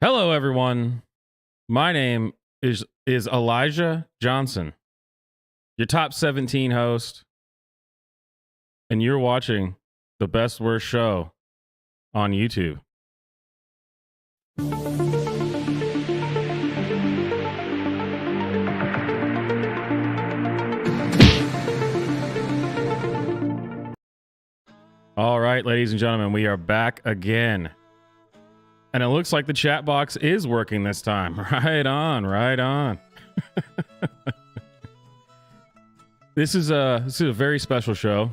Hello, everyone. My name is Elijah Johnson, your top 17 host, and you're watching the Best Worst Show on YouTube. All right, ladies and gentlemen, we are back again. And it looks like the chat box is working this time. Right on, right on. This is a very special show.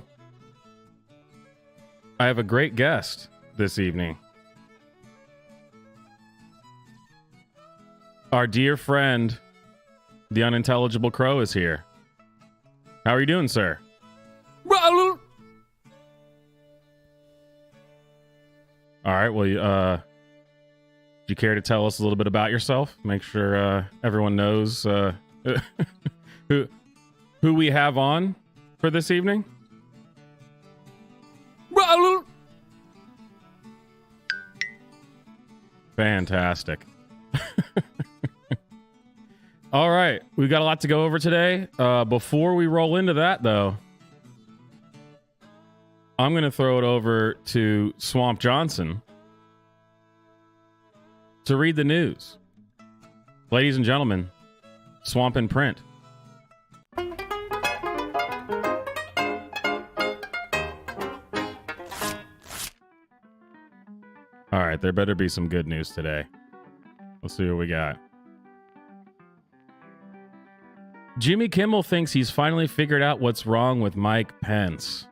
I have a great guest this evening. Our dear friend, the unintelligible crow, is here. How are you doing, sir? All right, well, do you care to tell us a little bit about yourself? Make sure everyone knows who we have on for this evening. Fantastic. All right, we've got a lot to go over today. Before we roll into that, though, I'm going to throw it over to Swamp Johnson to read the news. Ladies and gentlemen, Swamp in Print. All right, there better be some good news today. Let's see what we got. Jimmy Kimmel thinks he's finally figured out what's wrong with Mike Pence.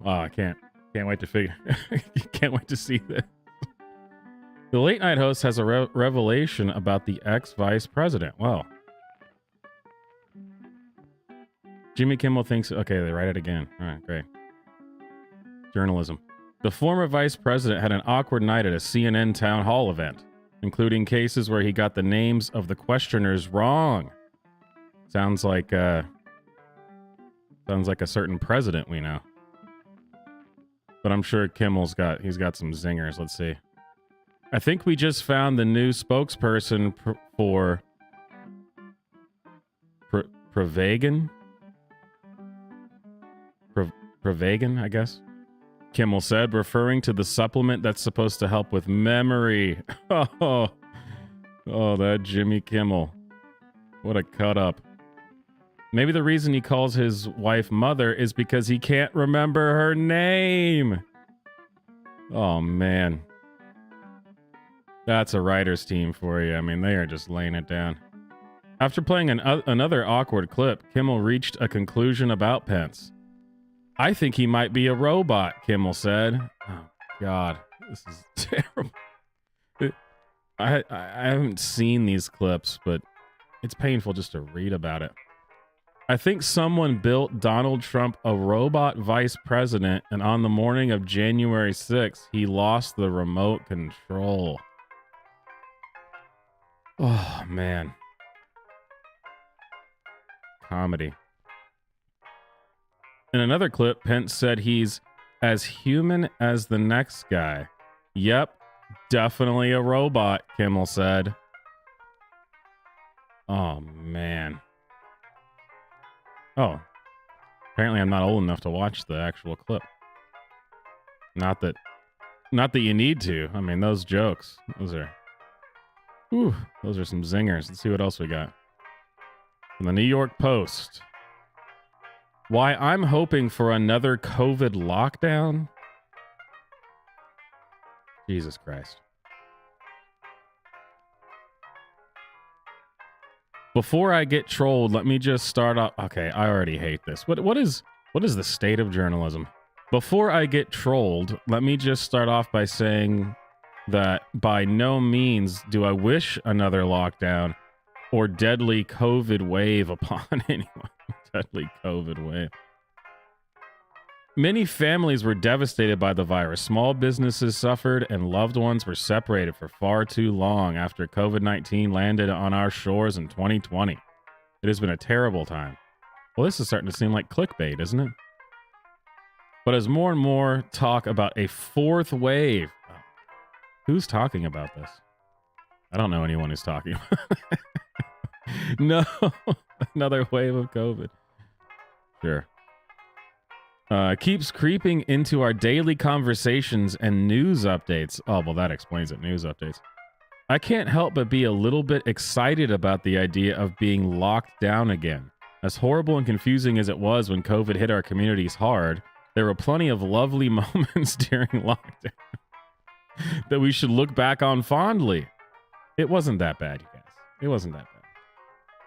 Oh, I can't wait to can't wait to see this. The late night host has a revelation about the ex-vice president. Well, Jimmy Kimmel thinks... Okay, they write it again. All right, great. Journalism. The former vice president had an awkward night at a CNN town hall event, including cases where he got the names of the questioners wrong. Sounds like a certain president we know. But I'm sure Kimmel's got some zingers. Let's see. I think we just found the new spokesperson for Prevagen, I guess. Kimmel said, referring to the supplement that's supposed to help with memory. Oh, that Jimmy Kimmel. What a cut up. Maybe the reason he calls his wife mother is because he can't remember her name. Oh, man. That's a writer's team for you. I mean, they are just laying it down. After playing another awkward clip, Kimmel reached a conclusion about Pence. I think he might be a robot, Kimmel said. Oh, God. This is terrible. I haven't seen these clips, but it's painful just to read about it. I think someone built Donald Trump a robot vice president, and on the morning of January 6th, he lost the remote control. Oh, man. Comedy. In another clip, Pence said he's as human as the next guy. Yep, definitely a robot, Kimmel said. Oh, man. Oh, apparently I'm not old enough to watch the actual clip. Not that you need to. I mean, those jokes, those are some zingers. Let's see what else we got. From the New York Post. Why I'm hoping for another COVID lockdown? Jesus Christ. Before I get trolled, let me just start off. Okay, I already hate this. What is the state of journalism? Before I get trolled, let me just start off by saying that by no means do I wish another lockdown or deadly COVID wave upon anyone. Deadly COVID wave. Many families were devastated by the virus. Small businesses suffered and loved ones were separated for far too long after COVID-19 landed on our shores in 2020. It has been a terrible time. Well, this is starting to seem like clickbait, isn't it? But as more and more talk about a fourth wave, who's talking about this? I don't know anyone who's talking. No, another wave of COVID. Sure. Keeps creeping into our daily conversations and news updates. Oh, well, that explains it. News updates. I can't help but be a little bit excited about the idea of being locked down again. As horrible and confusing as it was when COVID hit our communities hard, there were plenty of lovely moments during lockdown that we should look back on fondly. It wasn't that bad, you guys. It wasn't that bad.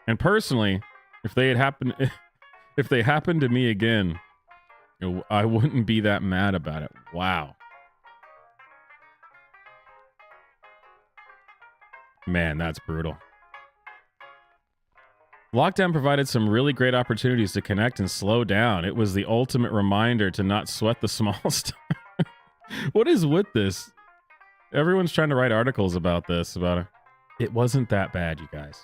And personally, if they happened to me again, I wouldn't be that mad about it. Wow. Man, that's brutal. Lockdown provided some really great opportunities to connect and slow down. It was the ultimate reminder to not sweat the small stuff. What is with this? Everyone's trying to write articles about this, it wasn't that bad, you guys.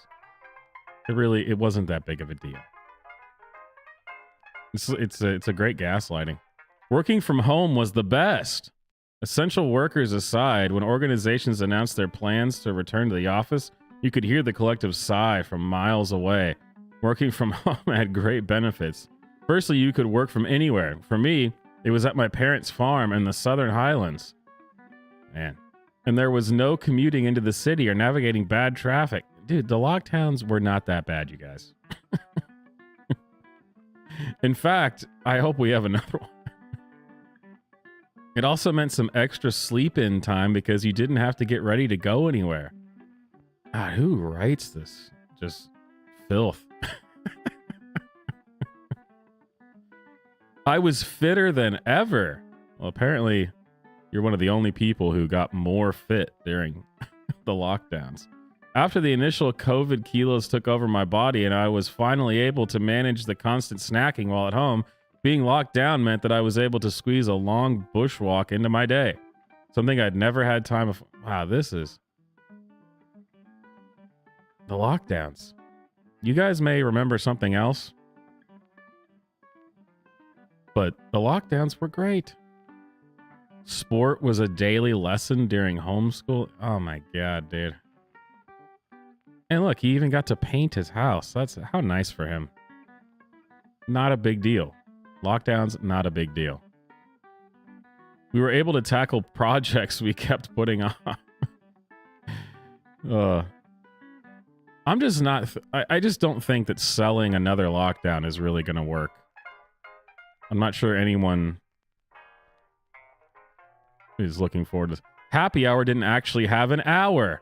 It wasn't that big of a deal. It's a great gaslighting. Working from home was the best. Essential workers aside, when organizations announced their plans to return to the office, you could hear the collective sigh from miles away. Working from home had great benefits. Firstly, you could work from anywhere. For me, it was at my parents' farm in the Southern Highlands. Man. And there was no commuting into the city or navigating bad traffic. Dude, the lockdowns were not that bad, you guys. In fact, I hope we have another one. It also meant some extra sleep-in time because you didn't have to get ready to go anywhere. God, who writes this? Just filth. I was fitter than ever. Well, apparently, you're one of the only people who got more fit during the lockdowns. After the initial COVID kilos took over my body and I was finally able to manage the constant snacking while at home, being locked down meant that I was able to squeeze a long bushwalk into my day. Something I'd never had time of. Wow, this is the lockdowns. You guys may remember something else, but the lockdowns were great. Sport was a daily lesson during homeschool. Oh my God, dude. And look, he even got to paint his house. That's how nice for him. Not a big deal. Lockdowns, not a big deal. We were able to tackle projects we kept putting off. I'm just not. I just don't think that selling another lockdown is really going to work. I'm not sure anyone is looking forward to. Happy Hour didn't actually have an hour.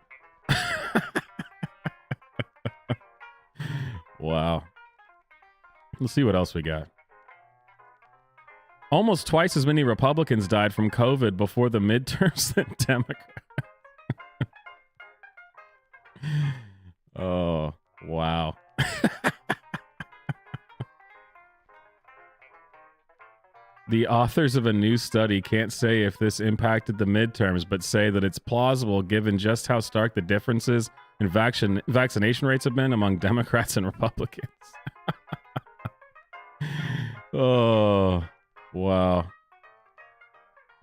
Wow. Let's see what else we got. Almost twice as many Republicans died from COVID before the midterms than Democrats. Oh, wow. The authors of a new study can't say if this impacted the midterms, but say that it's plausible given just how stark the differences in vaccination rates have been among Democrats and Republicans. Oh, wow.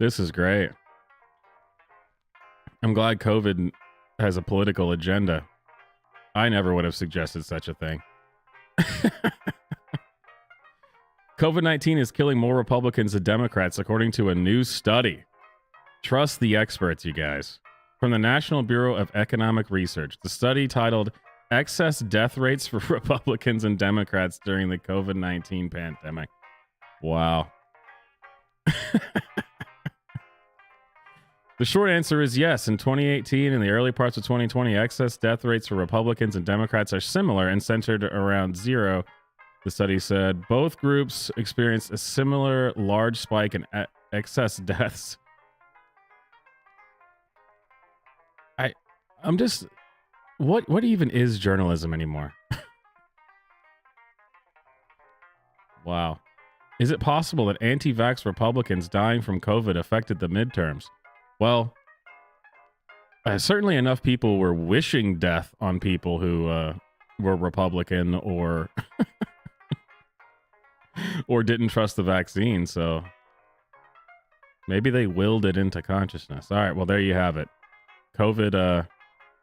This is great. I'm glad COVID has a political agenda. I never would have suggested such a thing. COVID-19 is killing more Republicans than Democrats, according to a new study. Trust the experts, you guys. From the National Bureau of Economic Research, the study titled Excess Death Rates for Republicans and Democrats During the COVID-19 Pandemic. Wow. The short answer is yes. In 2018 and the early parts of 2020, excess death rates for Republicans and Democrats are similar and centered around zero. The study said both groups experienced a similar large spike in excess deaths. I'm just, what even is journalism anymore? Wow. Is it possible that anti-vax Republicans dying from COVID affected the midterms? Well, certainly enough people were wishing death on people who were Republican or or didn't trust the vaccine. So Maybe they willed it into consciousness. All right, well, there you have it. COVID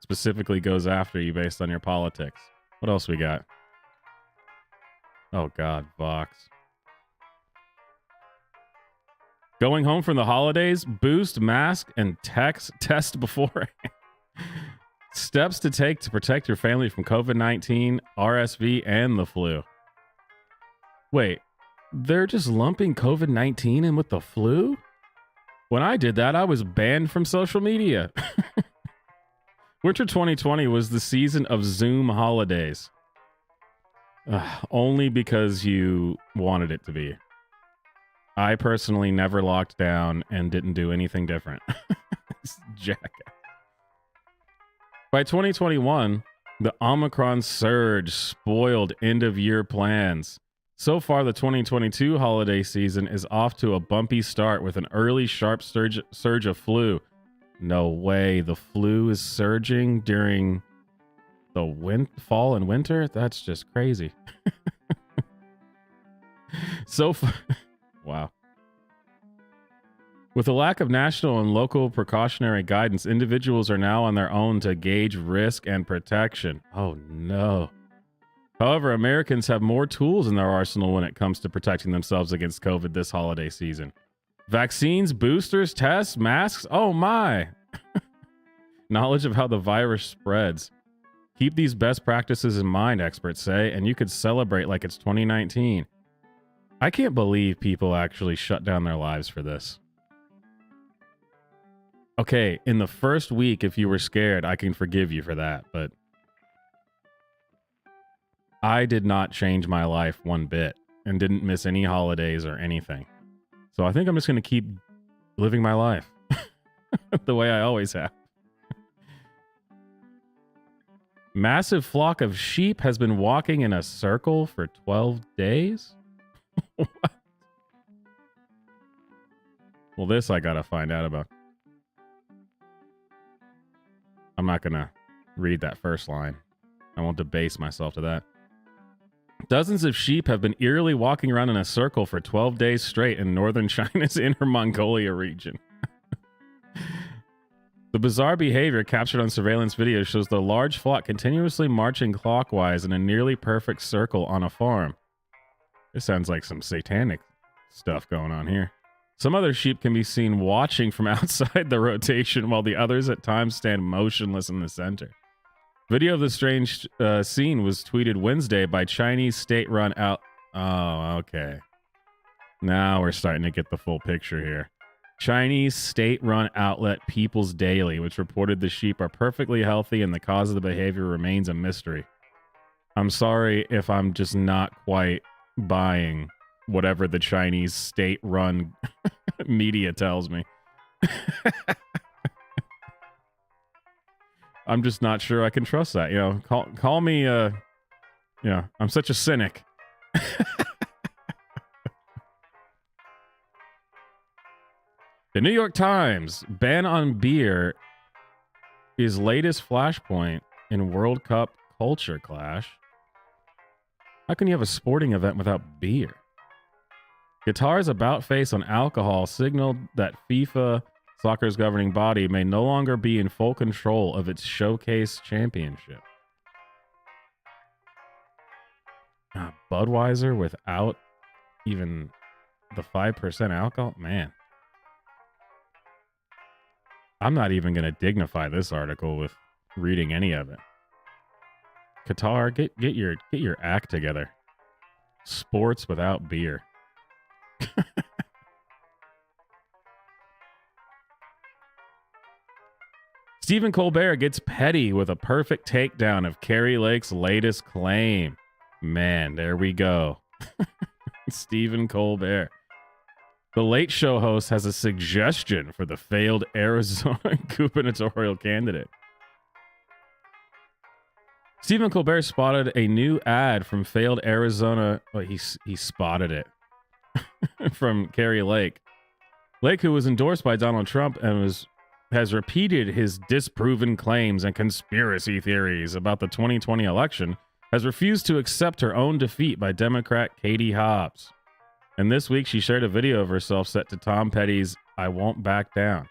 specifically goes after you based on your politics. What else we got? Oh, God, Vox. Going home from the holidays, boost, mask, and test before. Steps to take to protect your family from COVID-19, RSV, and the flu. Wait, they're just lumping COVID-19 in with the flu? When I did that, I was banned from social media. Winter 2020 was the season of Zoom holidays. Only because you wanted it to be. I personally never locked down and didn't do anything different. Jackass. By 2021, the Omicron surge spoiled end-of-year plans. So far, the 2022 holiday season is off to a bumpy start with an early sharp surge of flu. No way, the flu is surging during the fall and winter? That's just crazy. Wow. With a lack of national and local precautionary guidance, individuals are now on their own to gauge risk and protection. Oh, no. However, Americans have more tools in their arsenal when it comes to protecting themselves against COVID this holiday season. Vaccines, boosters, tests, masks. Oh, my. Knowledge of how the virus spreads. Keep these best practices in mind, experts say, and you could celebrate like it's 2019. I can't believe people actually shut down their lives for this. Okay, in the first week, if you were scared, I can forgive you for that, but I did not change my life one bit and didn't miss any holidays or anything. So I think I'm just going to keep living my life the way I always have. Massive flock of sheep has been walking in a circle for 12 days? What? Well, this I gotta find out about. I'm not gonna read that first line. I won't debase myself to that. Dozens of sheep have been eerily walking around in a circle for 12 days straight in northern China's Inner Mongolia region. The bizarre behavior captured on surveillance video shows the large flock continuously marching clockwise in a nearly perfect circle on a farm. This sounds like some satanic stuff going on here. Some other sheep can be seen watching from outside the rotation, while the others at times stand motionless in the center. Video of the strange scene was tweeted Wednesday by Chinese state-run out. Oh, okay. Now we're starting to get the full picture here. Chinese state-run outlet People's Daily, which reported the sheep are perfectly healthy and the cause of the behavior remains a mystery. I'm sorry if I'm just not quite buying whatever the Chinese state-run media tells me. I'm just not sure I can trust that. You know, call me, I'm such a cynic. The New York Times, ban on beer is latest flashpoint in World Cup culture clash. How can you have a sporting event without beer? Qatar's about face on alcohol signaled that FIFA, soccer's governing body, may no longer be in full control of its showcase championship. Budweiser without even the 5% alcohol? Man. I'm not even going to dignify this article with reading any of it. Qatar, get your act together. Sports without beer. Stephen Colbert gets petty with a perfect takedown of Kari Lake's latest claim. Man, there we go. Stephen Colbert. The Late Show host has a suggestion for the failed Arizona gubernatorial candidate. Stephen Colbert spotted a new ad from failed Arizona. Well, he spotted it from Kari Lake. Lake, who was endorsed by Donald Trump and has repeated his disproven claims and conspiracy theories about the 2020 election, has refused to accept her own defeat by Democrat Katie Hobbs. And this week, she shared a video of herself set to Tom Petty's I won't back down.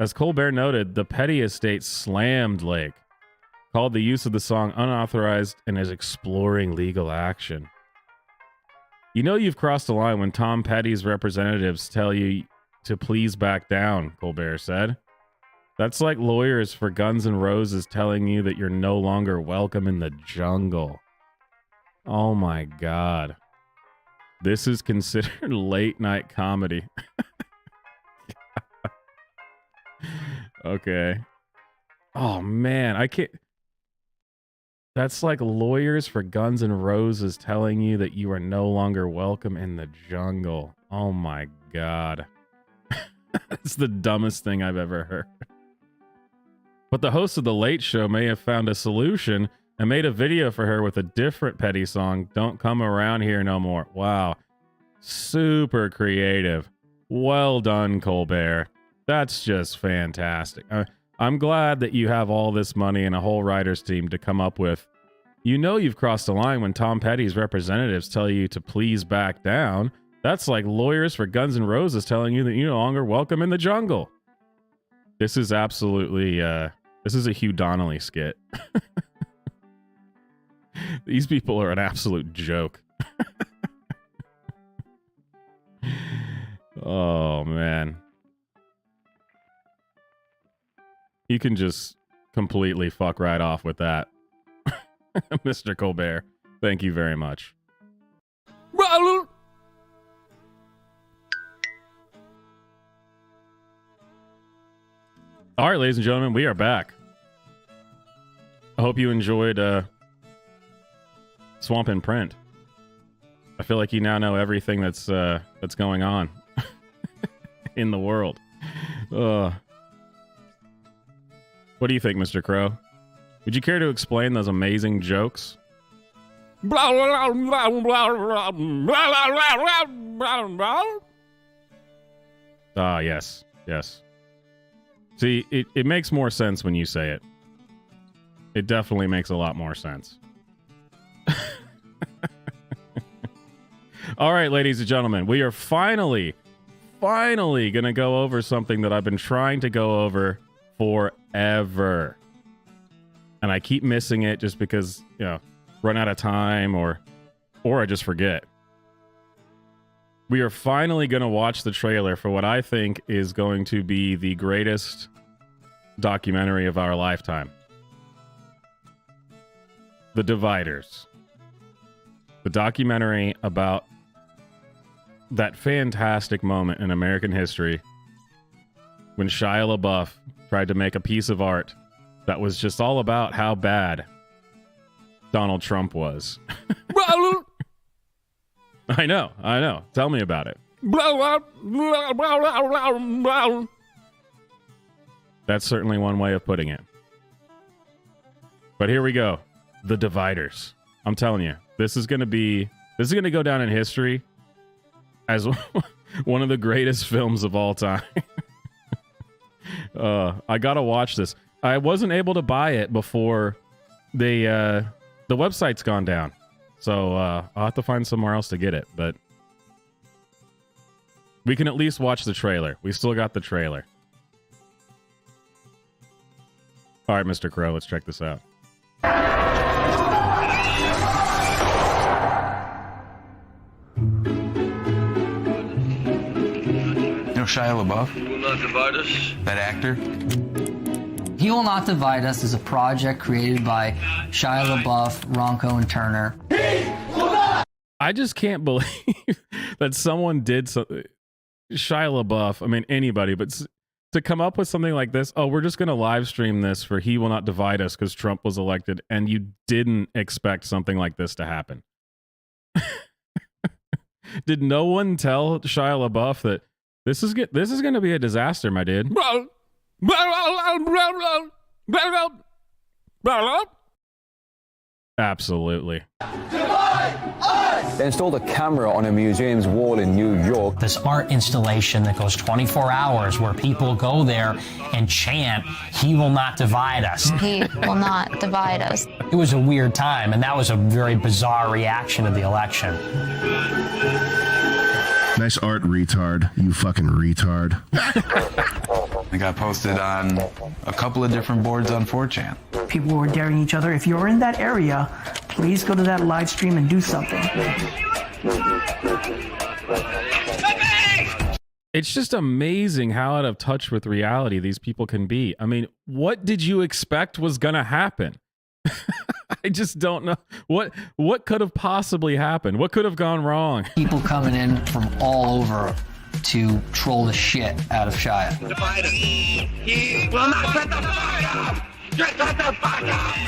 As Colbert noted, the Petty estate slammed Lake, called the use of the song unauthorized, and is exploring legal action. You know you've crossed the line when Tom Petty's representatives tell you to please back down, Colbert said. That's like lawyers for Guns N' Roses telling you that you're no longer welcome in the jungle. Oh my God. This is considered late night comedy. Okay. Oh man, I can't. That's like lawyers for Guns N' Roses telling you that you are no longer welcome in the jungle. Oh my God. That's the dumbest thing I've ever heard. But the host of The Late Show may have found a solution and made a video for her with a different Petty song, Don't Come Around Here No More. Wow. Super creative. Well done, Colbert. That's just fantastic. I'm glad that you have all this money and a whole writers team to come up with. You know you've crossed the line when Tom Petty's representatives tell you to please back down. That's like lawyers for Guns N' Roses telling you that you're no longer welcome in the jungle. This is absolutely, this is a Hugh Donnelly skit. These people are an absolute joke. Oh, man. You can just completely fuck right off with that. Mr. Colbert, thank you very much. All right, ladies and gentlemen, we are back. I hope you enjoyed Swamp in Print. I feel like you now know everything that's going on in the world. What do you think, Mr. Crow? Would you care to explain those amazing jokes? Ah, yes. Yes. See, it makes more sense when you say it. It definitely makes a lot more sense. All right, ladies and gentlemen, we are finally going to go over something that I've been trying to go over forever. And I keep missing it just because, you know, run out of time or I just forget. We are finally going to watch the trailer for what I think is going to be the greatest documentary of our lifetime. The Dividers. The documentary about that fantastic moment in American history when Shia LaBeouf tried to make a piece of art that was just all about how bad Donald Trump was. I know. Tell me about it. That's certainly one way of putting it. But here we go. The Dividers. I'm telling you, this is going to go down in history as one of the greatest films of all time. I got to watch this. I wasn't able to buy it before the website's gone down. So I'll have to find somewhere else to get it, but we can at least watch the trailer. We still got the trailer. All right, Mr. Crow, let's check this out. You know Shia LaBeouf? He will not divide us. That actor? He Will Not Divide Us is a project created by Shia LaBeouf, Ronco, and Turner. I just can't believe that someone did something. Shia LaBeouf, I mean, anybody, but to come up with something like this, oh, we're just going to live stream this for He Will Not Divide Us because Trump was elected, and you didn't expect something like this to happen. Did no one tell Shia LaBeouf that this is going to be a disaster, my dude? Absolutely. They installed a camera on a museum's wall in New York. This art installation that goes 24 hours where people go there and chant, "He will not divide us." He will not divide us. It was a weird time, and that was a very bizarre reaction to the election. Nice art, retard. You fucking retard. It got posted on a couple of different boards on 4chan. People were daring each other. If you're in that area, please go to that live stream and do something. It's just amazing how out of touch with reality these people can be. I mean, what did you expect was going to happen? I just don't know. What could have possibly happened? What could have gone wrong? People coming in from all over to troll the shit out of Shia. He will not set the fuck up! Just set the fuck up!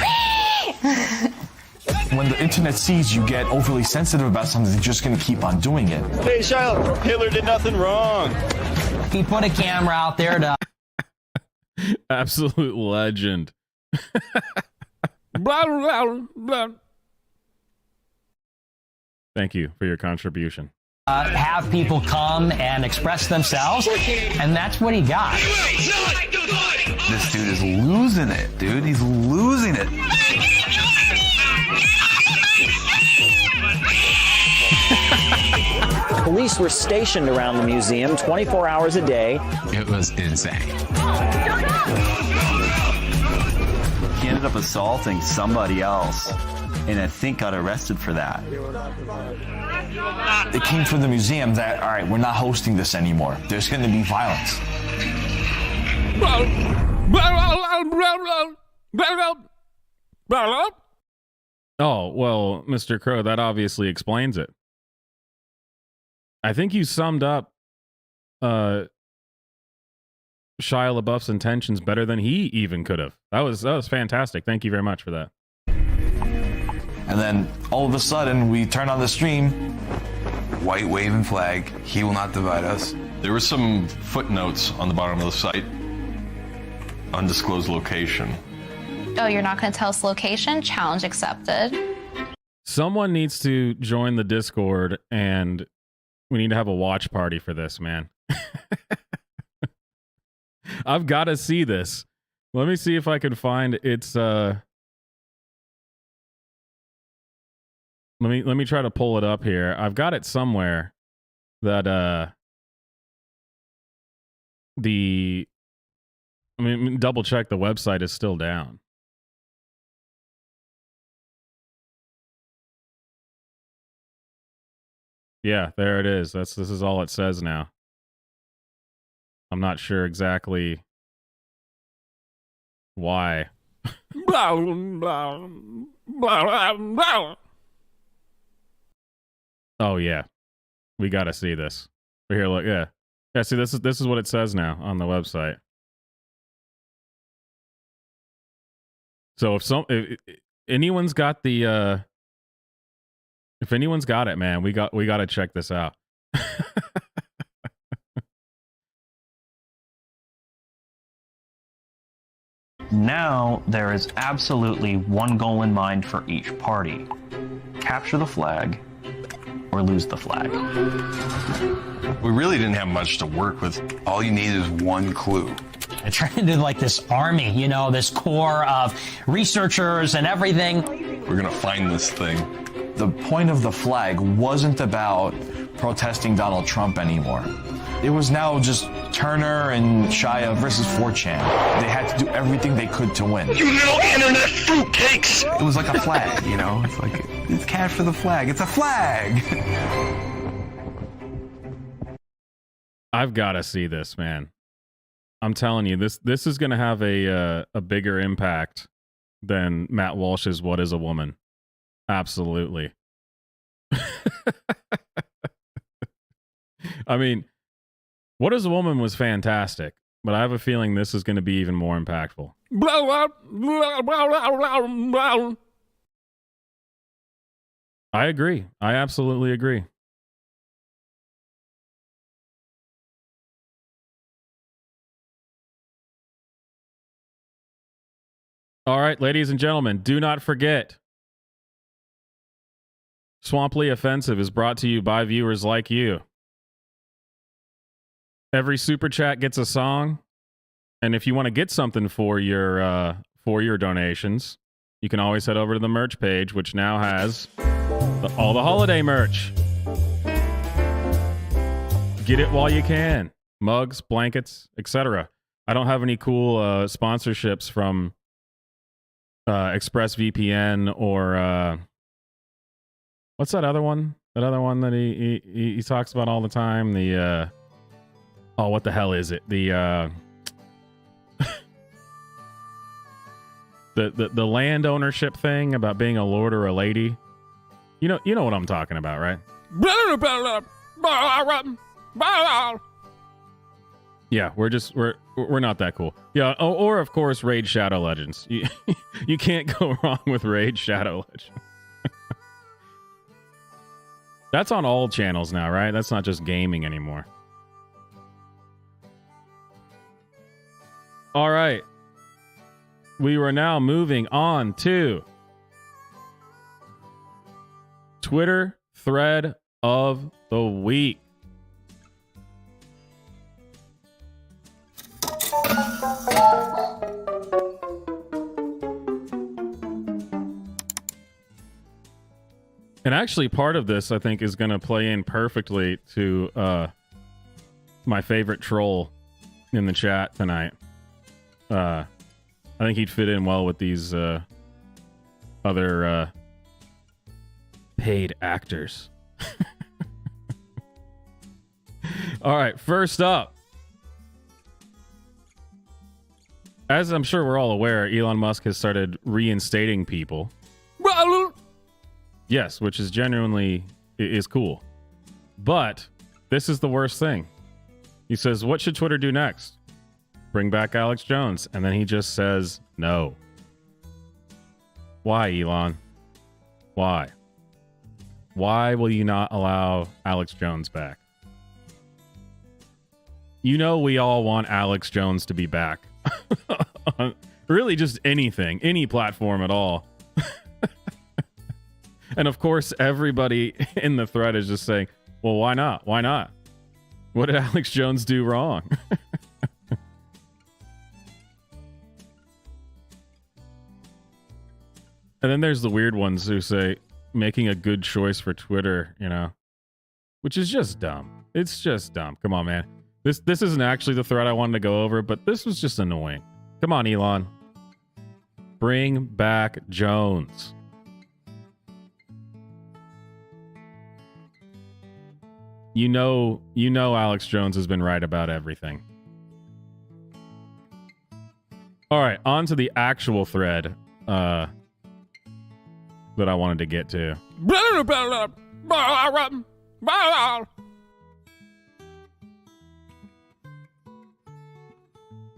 When the internet sees you get overly sensitive about something, they're just going to keep on doing it. Hey, Shia, Hitler did nothing wrong. He put a camera out there to... Absolute legend. Blah, blah, blah. Thank you for your contribution. Have people come and express themselves, and that's what he got. This dude is losing it, dude. He's losing it. Police were stationed around the museum 24 hours a day. It was insane. He ended up assaulting somebody else, and I think got arrested for that. It came from the museum that, all right, we're not hosting this anymore. There's going to be violence. Oh, well, Mr. Crow, that obviously explains it. I think you summed up Shia LaBeouf's intentions better than he even could have. That was fantastic. Thank you very much for that. And then all of a sudden, we turn on the stream. White waving flag. He will not divide us. There were some footnotes on the bottom of the site. Undisclosed location. Oh, you're not going to tell us location? Challenge accepted. Someone needs to join the Discord, and we need to have a watch party for this, man. I've got to see this. Let me see if I can find its let me try to pull it up here. I've got it somewhere that double check the website is still down. Yeah, there it is. This is all it says now. I'm not sure exactly why. Oh yeah, we got to see this. But here, look, yeah. See, this is what it says now on the website. So if anyone's got the if anyone's got it, man, we got to check this out. Now there is absolutely one goal in mind for each party: capture the flag or lose the flag. We really didn't have much to work with. All you need is one clue. It turned into like this army, you know, this core of researchers and everything. We're going to find this thing. The point of the flag wasn't about protesting Donald Trump anymore. It was now just Turner and Shia versus 4chan. They had to do everything they could to win. You little internet fruitcakes! It was like a flag, you know? It's like, it's cash for the flag. It's a flag! I've got to see this, man. I'm telling you, this is going to have a bigger impact than Matt Walsh's "What is a Woman?" Absolutely. I mean, "What is a Woman" was fantastic, but I have a feeling this is going to be even more impactful. I agree. I absolutely agree. All right, ladies and gentlemen, do not forget, Swamply Offensive is brought to you by viewers like you. Every super chat gets a song, and if you want to get something for your donations, you can always head over to the merch page, which now has all the holiday merch. Get it while you can. Mugs, blankets, etc. I don't have any cool sponsorships from ExpressVPN or what's that other one? That other one that he talks about all the time. The oh, what the hell is it? The the land ownership thing about being a lord or a lady. You know what I'm talking about, right? Yeah, we're not that cool. Yeah, or of course Raid Shadow Legends. You can't go wrong with Raid Shadow Legends. That's on all channels now, right? That's not just gaming anymore. All right. We are now moving on to Twitter thread of the week. And actually, part of this, I think, is going to play in perfectly to my favorite troll in the chat tonight. I think he'd fit in well with these other paid actors. All right, first up. As I'm sure we're all aware, Elon Musk has started reinstating people. Yes, which is genuinely is cool. But this is the worst thing. He says, what should Twitter do next? Bring back Alex Jones. And then he just says, no. Why, Elon? Why? Why will you not allow Alex Jones back? You know we all want Alex Jones to be back. Really just anything, any platform at all. And of course, everybody in the thread is just saying, well, why not? Why not? What did Alex Jones do wrong? And then there's the weird ones who say, making a good choice for Twitter, you know, which is just dumb. It's just dumb. Come on, man. This isn't actually the thread I wanted to go over, but this was just annoying. Come on, Elon. Bring back Jones. You know Alex Jones has been right about everything. All right, on to the actual thread that I wanted to get to.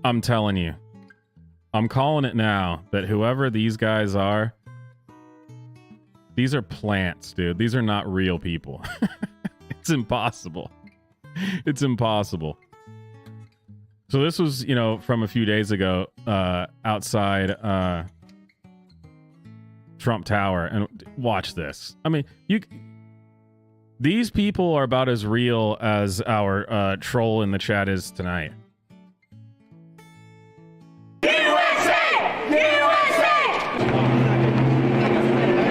I'm telling you, I'm calling it now that whoever these guys are, these are plants, dude. These are not real people. It's impossible. It's impossible. So this was, you know, from a few days ago, outside Trump Tower, and watch this. I mean, these people are about as real as our troll in the chat is tonight.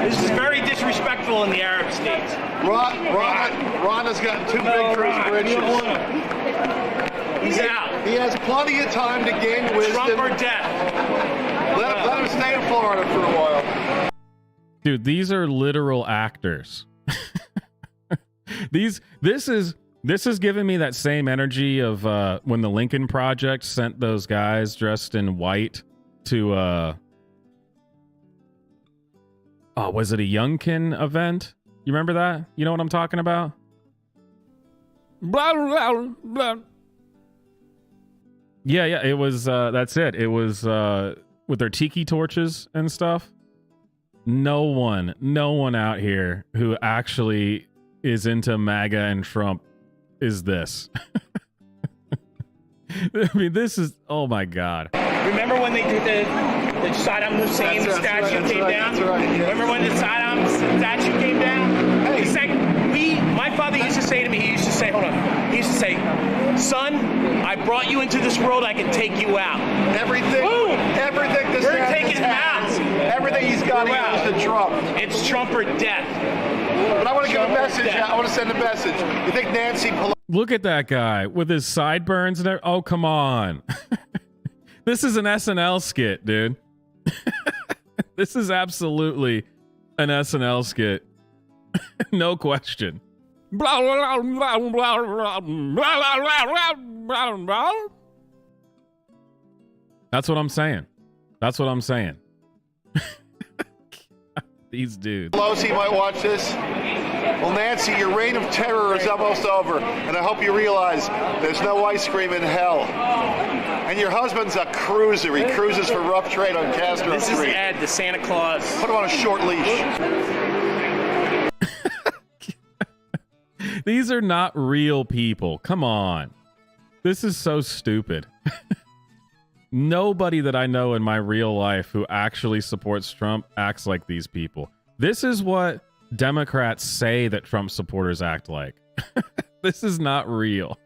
This is very disrespectful in the Arab states. Ron has gotten too big for his britches. He's out. He has plenty of time to gain wisdom. Trump or death. Let him stay in Florida for a while. Dude, these are literal actors. This is giving me that same energy of when the Lincoln Project sent those guys dressed in white to was it a Youngkin event? You remember that? You know what I'm talking about? Blah, blah, blah. Yeah, it was that's it. It was with their tiki torches and stuff. No one out here who actually is into MAGA and Trump is this. I mean, this is, oh my God. Remember when they did the Saddam Hussein statue came down? Remember when the Saddam statue came down? It's like my father used to say to me, he used to say, son, I brought you into this world, I can take you out. Everything We're taking him out. Everything he's got, he wants to Trump. It's Trump or death. But I want to give a Trump or message. death. I want to send a message. You think Nancy Pelosi... Look at that guy with his sideburns and everything. Oh, come on. This is an SNL skit, dude. This is absolutely an SNL skit. No question. That's what I'm saying. That's what I'm saying. These dudes. Pelosi might watch this. Well, Nancy, your reign of terror is almost over, and I hope you realize there's no ice cream in hell. And your husband's a cruiser. He cruises for rough trade on Castro This is Street. Ed, the Santa Claus. Put him on a short leash. These are not real people. Come on. This is so stupid. Nobody that I know in my real life who actually supports Trump acts like these people. This is what Democrats say that Trump supporters act like. This is not real.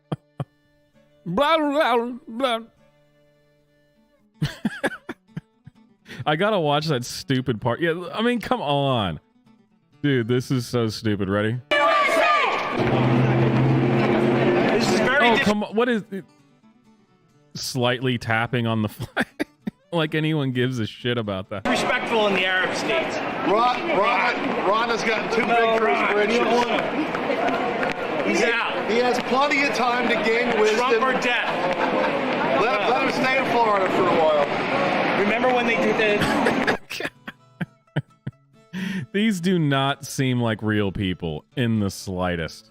I gotta watch that stupid part. Yeah, I mean, come on. Dude, this is so stupid. Ready? This is very Oh, come on. What is it? Slightly tapping on the flag? Like anyone gives a shit about that. disrespectful in the Arab states. Ron has gotten too big for his britches. He's out. He has plenty of time to gain wisdom. Trump or death. Let him stay in Florida for a while. Remember when they did the... These do not seem like real people in the slightest.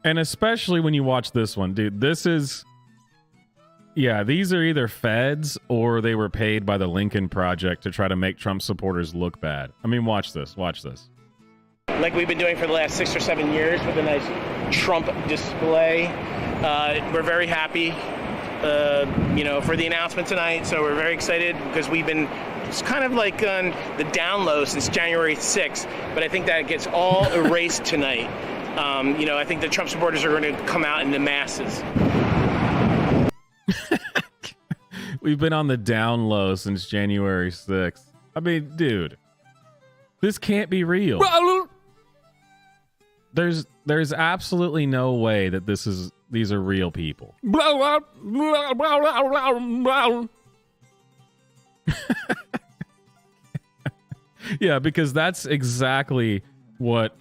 And especially when you watch this one, dude, this is... Yeah, these are either feds or they were paid by the Lincoln Project to try to make Trump supporters look bad. I mean, watch this. Watch this. Like we've been doing for the last 6 or 7 years with a nice Trump display. We're very happy, for the announcement tonight. So we're very excited because we've been it's kind of like on the down low since January 6th. But I think that gets all erased tonight. I think the Trump supporters are going to come out in the masses. We've been on the down low since January 6th. I mean, dude, this can't be real. There's absolutely no way that these are real people. Yeah, because that's exactly what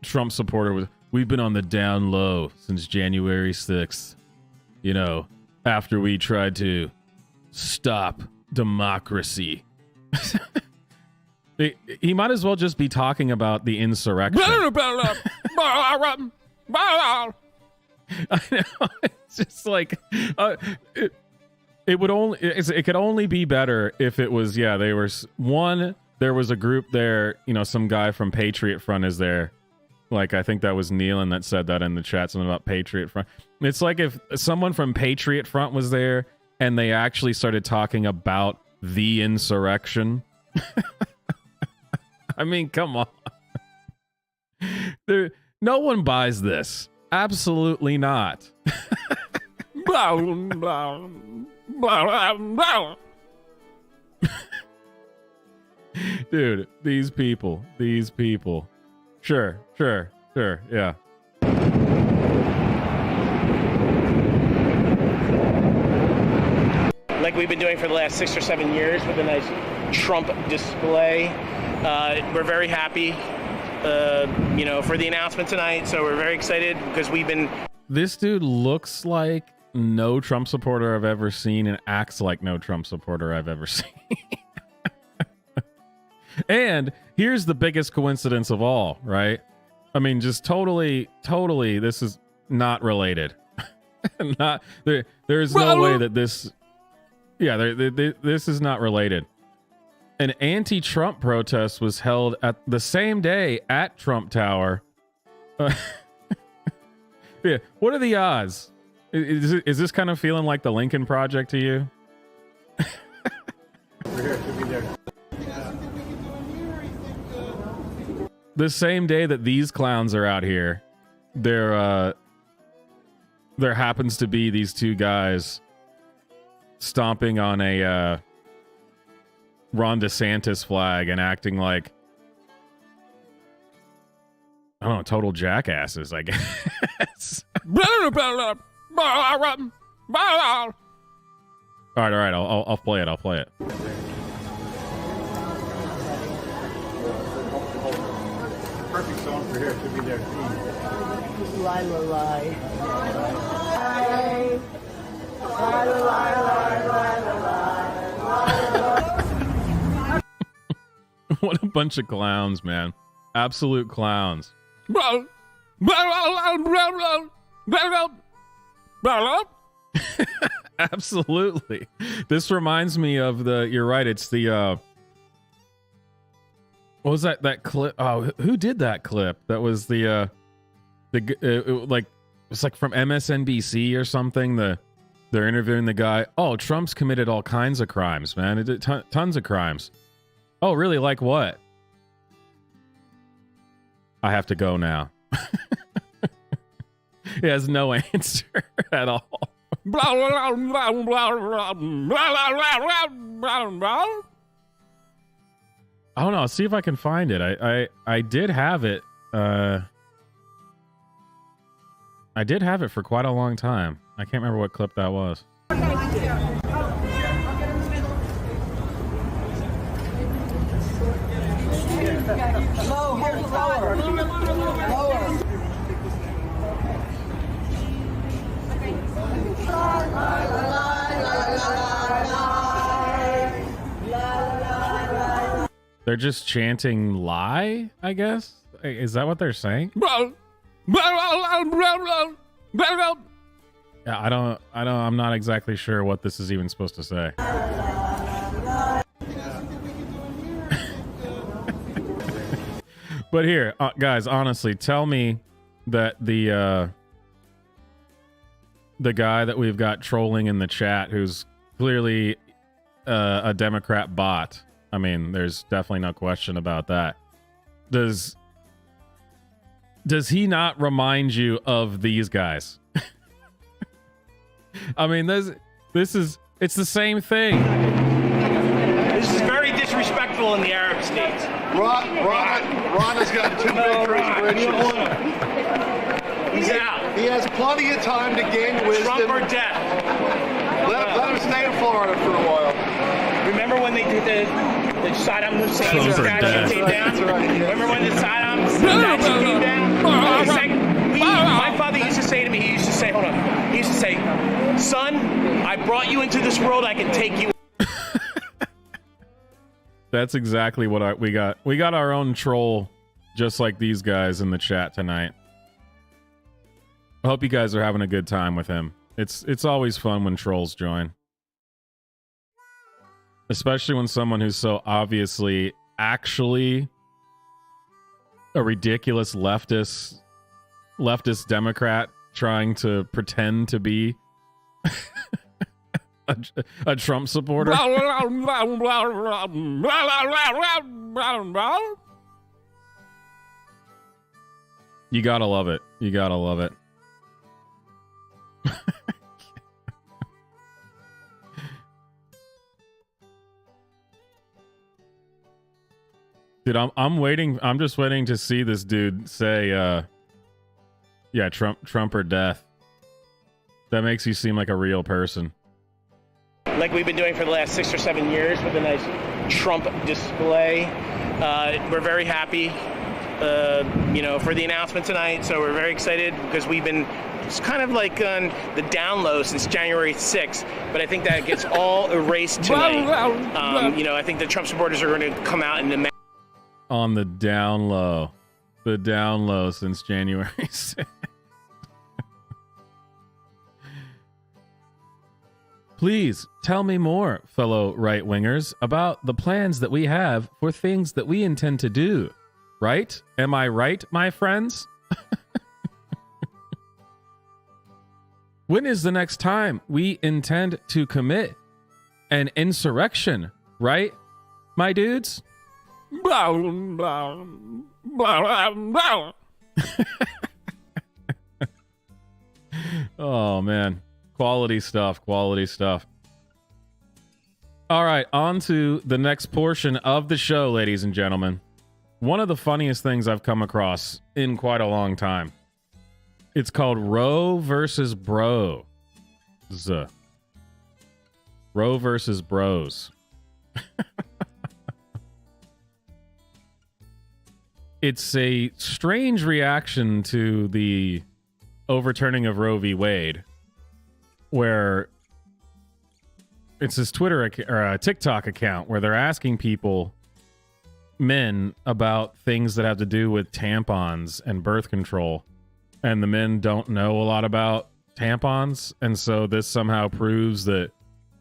Trump supporter was. We've been on the down low since January 6th. After we tried to stop democracy. He might as well just be talking about the insurrection. I know. It's just like it could only be better if it was there was a group there, some guy from Patriot Front is there. Like, I think that was Nealon that said that in the chat, something about Patriot Front. It's like if someone from Patriot Front was there and they actually started talking about the insurrection. I mean, come on. No one buys this. Absolutely not. Dude, these people. Sure, yeah. Like we've been doing for the last 6 or 7 years with a nice Trump display. We're very happy, for the announcement tonight. So we're very excited because we've been... This dude looks like no Trump supporter I've ever seen and acts like no Trump supporter I've ever seen. And here's the biggest coincidence of all, right? I mean, just totally, this is not related. There's no way that this... Yeah, this is not related. An anti-Trump protest was held at the same day at Trump Tower. Yeah, what are the odds? Is this kind of feeling like the Lincoln Project to you? The same day that these clowns are out here, there happens to be these two guys stomping on a Ron DeSantis flag and acting like, I don't know, total jackasses, I guess. All right. I'll play it. I'll play it. Perfect song for here. It should be their theme. What a bunch of clowns, man. Absolute clowns. Absolutely. This reminds me of you're right, it's the what was that clip? Oh, who did that clip? That was it was like from MSNBC or something. They're interviewing the guy. Oh, Trump's committed all kinds of crimes, man. He did tons of crimes. Oh, really? Like what? I have to go now. He has no answer at all. I don't know. I'll see if I can find it. I did have it. I did have it for quite a long time. I can't remember what clip that was. They're just chanting lie, I guess? Is that what they're saying? Yeah, I'm not exactly sure what this is even supposed to say. But here, guys, honestly, tell me that the guy that we've got trolling in the chat, who's clearly a Democrat bot. I mean, there's definitely no question about that. Does he not remind you of these guys? I mean, it's the same thing. This is very disrespectful in the Arab states. Ron has got too big for his britches. He's out. He has plenty of time to gain wisdom. Trump or death. Let him stay in Florida for a while. Remember when they did the Saddam Hussein statue came down? Remember when the Saddam statue came down? My father used to say to me, he used to say, son, I brought you into this world, I can take you. That's exactly what we got. We got our own troll, just like these guys in the chat tonight. I hope you guys are having a good time with him. It's always fun when trolls join. Especially when someone who's so obviously actually a ridiculous leftist Democrat trying to pretend to be a Trump supporter. You gotta love it. You gotta love it. Dude, I'm waiting. I'm just waiting to see this dude say, yeah, Trump or death. That makes you seem like a real person. Like we've been doing for the last 6 or 7 years with a nice Trump display. We're very happy, for the announcement tonight. So we're very excited because we've been just kind of like on the down low since January 6th. But I think that gets all erased tonight. I think the Trump supporters are going to come out and demand. On the down low since January 6th. Please tell me more, fellow right-wingers, about the plans that we have for things that we intend to do. Right? Am I right, my friends? When is the next time we intend to commit an insurrection? Right, my dudes? Oh man, quality stuff. All right, on to the next portion of the show, ladies and gentlemen. One of the funniest things I've come across in quite a long time. It's called Roe versus Bro. Roe versus Bros. It's a strange reaction to the overturning of Roe v. Wade, where it's this Twitter or TikTok account where they're asking people, men, about things that have to do with tampons and birth control, and the men don't know a lot about tampons, and so this somehow proves that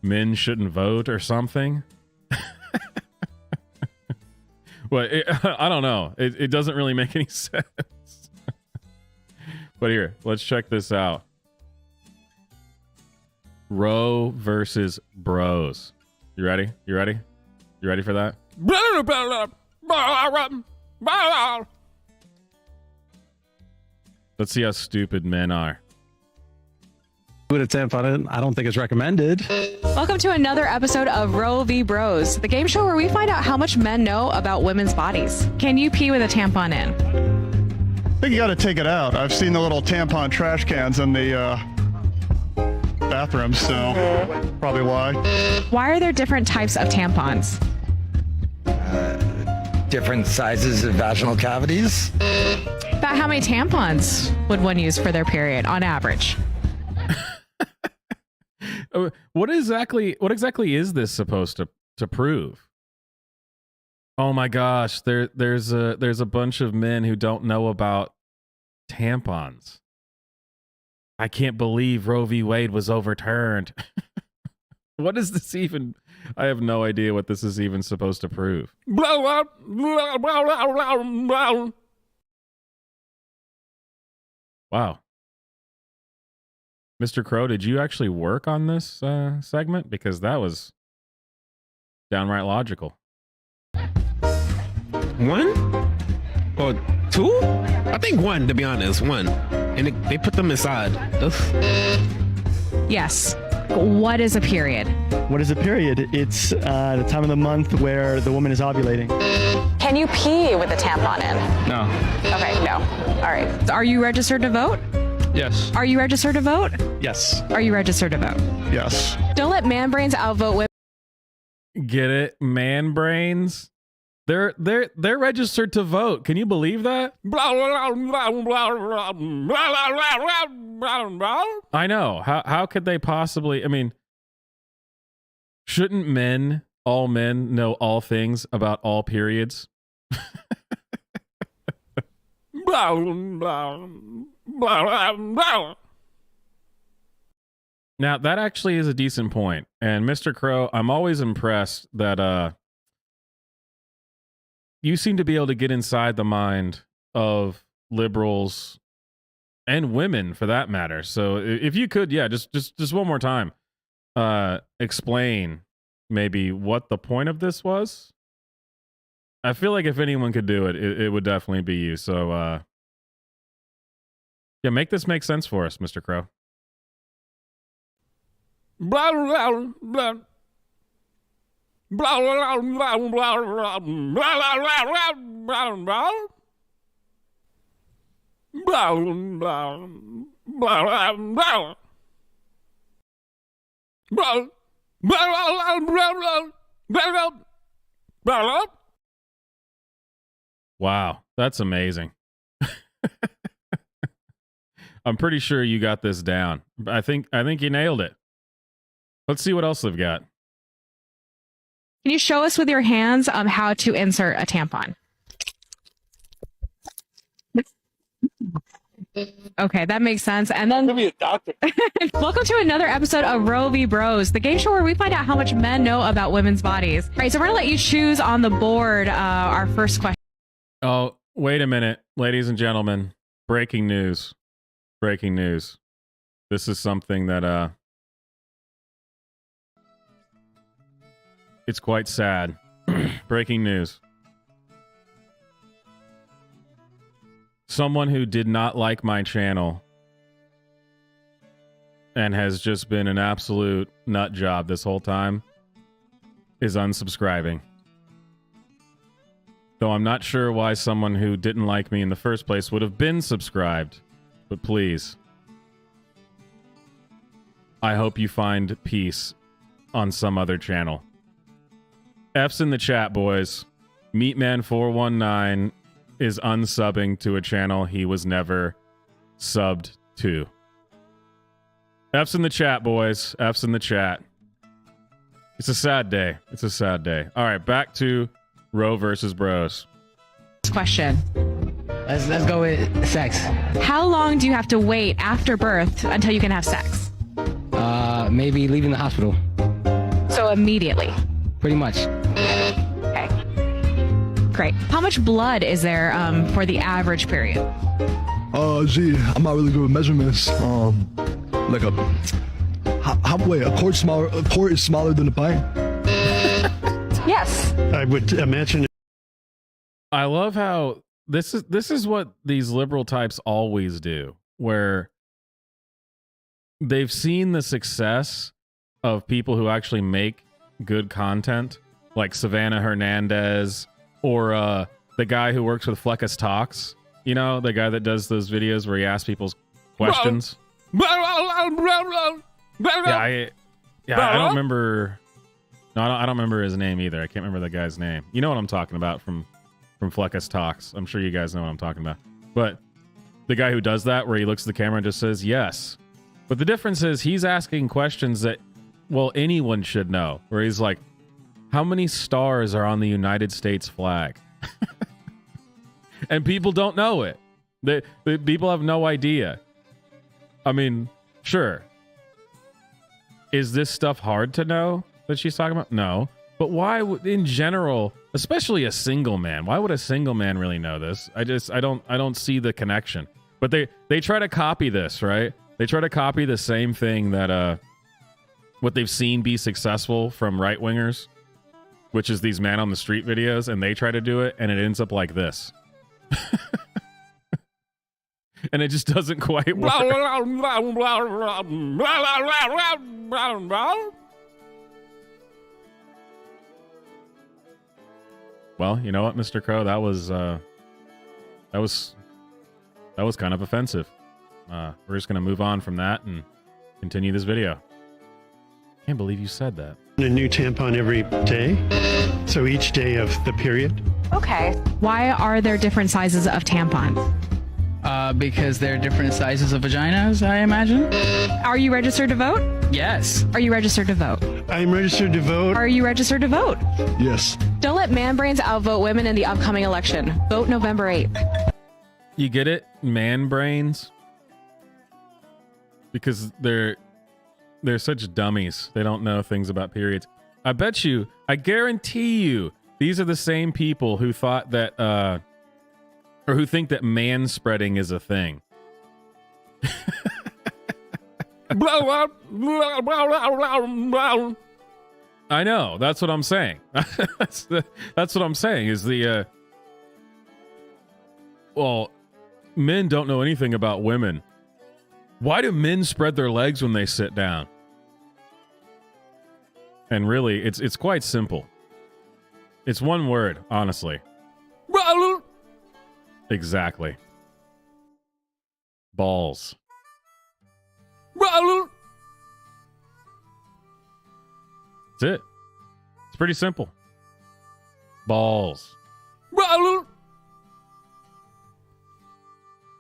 men shouldn't vote or something. Well, I don't know. It doesn't really make any sense. But here, let's check this out. Roe versus Bros. You ready? You ready? You ready for that? Let's see how stupid men are. With a tampon in, I don't think it's recommended. Welcome to another episode of Roe v. Bros, the game show where we find out how much men know about women's bodies. Can you pee with a tampon in? I think you got to take it out. I've seen the little tampon trash cans in the bathrooms, so probably why. Why are there different types of tampons? Different sizes of vaginal cavities. About how many tampons would one use for their period on average? What exactly is this supposed to prove? Oh my gosh, there's a bunch of men who don't know about tampons. I can't believe Roe v. Wade was overturned. What is this even? I have no idea what this is even supposed to prove. Wow. Mr. Crow, did you actually work on this segment? Because that was downright logical. One? Or two? I think one, to be honest. One. And they put them inside. Ugh. Yes. What is a period? What is a period? It's the time of the month where the woman is ovulating. Can you pee with a tampon in? No. Okay, no. All right. Are you registered to vote? Yes. Are you registered to vote? Yes. Are you registered to vote? Yes. Don't let man brains outvote women. Get it? Man brains? They're registered to vote. Can you believe that? I know. How could they possibly? I mean, shouldn't all men know all things about all periods? Now, that actually is a decent point. And Mr. Crow, I'm always impressed that you seem to be able to get inside the mind of liberals and women for that matter. So if you could, yeah, just one more time, explain maybe what the point of this was. I feel like if anyone could do it, it would definitely be you. So, yeah, make this make sense for us, Mr. Crow. Blah, blah, blah. Blah, blah, blah, blah, blah, blah, blah, blah, blah. Blah, blah, blah, blah. Blah, blah, blah, blah, blah. Wow, that's amazing. I'm pretty sure you got this down. I think you nailed it. Let's see what else they've got. Can you show us with your hands how to insert a tampon? Okay, that makes sense. And then be a doctor. Welcome to another episode of Roe v. Bros, the game show where we find out how much men know about women's bodies. All right, so we're gonna let you choose on the board our first question. Oh, wait a minute, ladies and gentlemen. Breaking news. Breaking news. This is something that it's quite sad. Breaking news. Someone who did not like my channel and has just been an absolute nut job this whole time is unsubscribing. Though I'm not sure why someone who didn't like me in the first place would have been subscribed. But please, I hope you find peace on some other channel. F's in the chat, boys. Meatman419 is unsubbing to a channel he was never subbed to. F's in the chat, boys. F's in the chat. It's a sad day. It's a sad day. All right, back to Roe versus Bros. Question. Let's go with sex. How long do you have to wait after birth until you can have sex? Maybe leaving the hospital. So immediately. Pretty much. Okay. Great. How much blood is there for the average period? Gee, I'm not really good with measurements. Like a quart is smaller than a pint. Yes. I would imagine. I love how this is what these liberal types always do, where they've seen the success of people who actually make good content, like Savannah Hernandez or the guy who works with Fleckus Talks. You know, the guy that does those videos where he asks people's questions. I don't remember. No, I don't remember his name either. I can't remember the guy's name. You know what I'm talking about from Fleckus Talks. I'm sure you guys know what I'm talking about. But the guy who does that, where he looks at the camera and just says yes. But the difference is he's asking questions that, well, anyone should know. Where he's like, how many stars are on the United States flag? And people don't know it. The people have no idea. I mean, sure. Is this stuff hard to know that she's talking about? No. But why would, in general, especially a single man, why would a single man really know this? I don't see the connection. But they try to copy this, right? They try to copy the same thing that what they've seen be successful from right-wingers, which is these man on the street videos, and they try to do it, and it ends up like this. And it just doesn't quite work. Well, you know what, Mr. Crow, that was kind of offensive. We're just gonna move on from that and continue this video. Can't believe you said that. A new tampon every day, so each day of the period. Okay. Why are there different sizes of tampons? Because there are different sizes of vaginas, I imagine. Are you registered to vote? Yes. Are you registered to vote? I'm registered to vote. Are you registered to vote? Yes. Don't let man brains outvote women in the upcoming election. Vote November 8th. You get it? Man brains? Because they're such dummies. They don't know things about periods. I guarantee you, these are the same people who thought that, or who think that man-spreading is a thing. I know. That's what I'm saying. That's what I'm saying is well, men don't know anything about women. Why do men spread their legs when they sit down? And really, it's quite simple. It's one word, honestly. Exactly. Balls. That's it. It's pretty simple. Balls.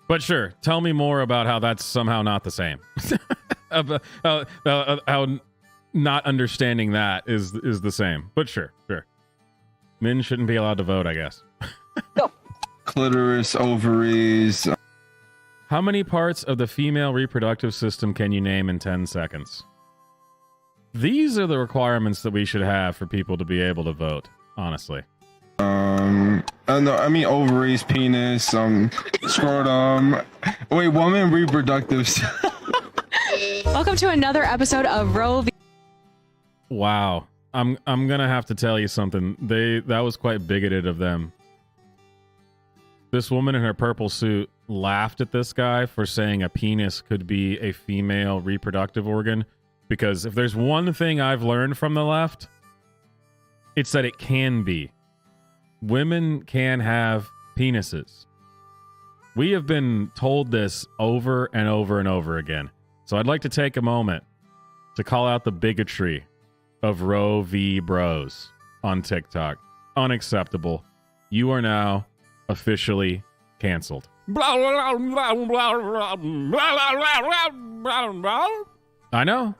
But sure, tell me more about how that's somehow not the same. How not understanding that is the same. But sure. Men shouldn't be allowed to vote, I guess. Clitoris, ovaries. How many parts of the female reproductive system can you name in 10 seconds? These are the requirements that we should have for people to be able to vote, honestly. No, I mean ovaries, penis, scrotum. Wait, woman reproductive. Welcome to another episode of Roe v. Wow. I'm gonna have to tell you something. That was quite bigoted of them. This woman in her purple suit laughed at this guy for saying a penis could be a female reproductive organ, because if there's one thing I've learned from the left, It's that it can be. Women can have penises. We have been told this over and over and over again. So I'd like to take a moment to call out the bigotry of Roe v. Bros on TikTok. Unacceptable. You are now officially canceled. I know.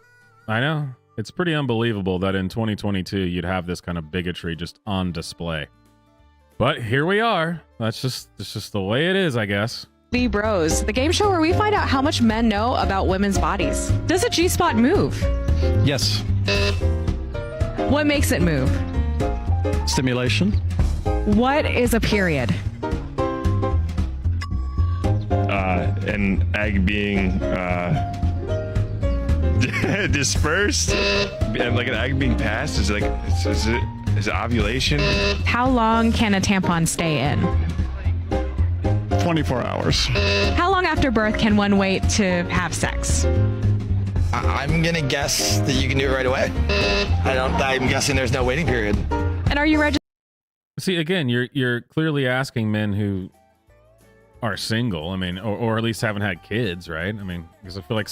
It's pretty unbelievable that in 2022 you'd have this kind of bigotry just on display. But here we are. That's just the way it is, I guess. V Bros, the game show where we find out how much men know about women's bodies. Does a G-spot move? Yes. What makes it move? Stimulation. What is a period? An egg being dispersed, and like an egg being passed. Is it ovulation? How long can a tampon stay in? 24 hours. How long after birth can one wait to have sex? I'm gonna guess that you can do it right away. I'm guessing there's no waiting period. And are you registered? See, again, you're clearly asking men who are single. I mean, or at least haven't had kids, right? I mean, because I feel like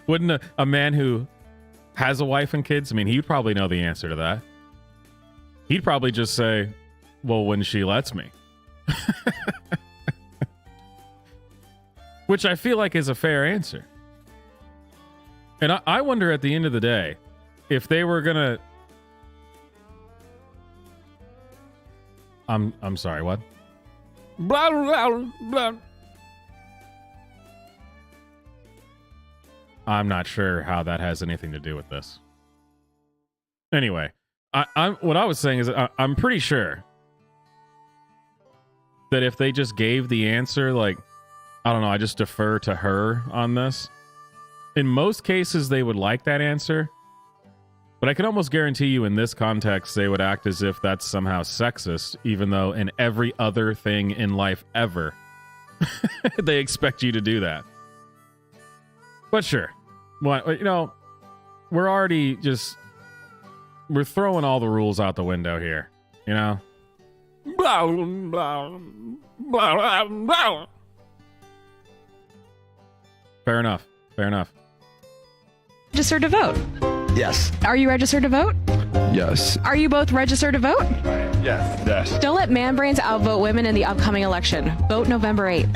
wouldn't a man who has a wife and kids? I mean, he'd probably know the answer to that. He'd probably just say, "Well, when she lets me," which I feel like is a fair answer. And I wonder at the end of the day if they were gonna. I'm sorry. What? Blah, blah, blah. I'm not sure how that has anything to do with this. Anyway, what I was saying is I'm pretty sure that if they just gave the answer, like, I don't know, I just defer to her on this. In most cases, they would like that answer. But I can almost guarantee you in this context, they would act as if that's somehow sexist, even though in every other thing in life ever, they expect you to do that. But sure. Well, you know, we're throwing all the rules out the window here, you know? Blah, blah, blah, blah. Fair enough. Registered to vote? Yes. Are you registered to vote? Yes. Are you both registered to vote? Yes. Don't let man brains outvote women in the upcoming election. Vote November 8th.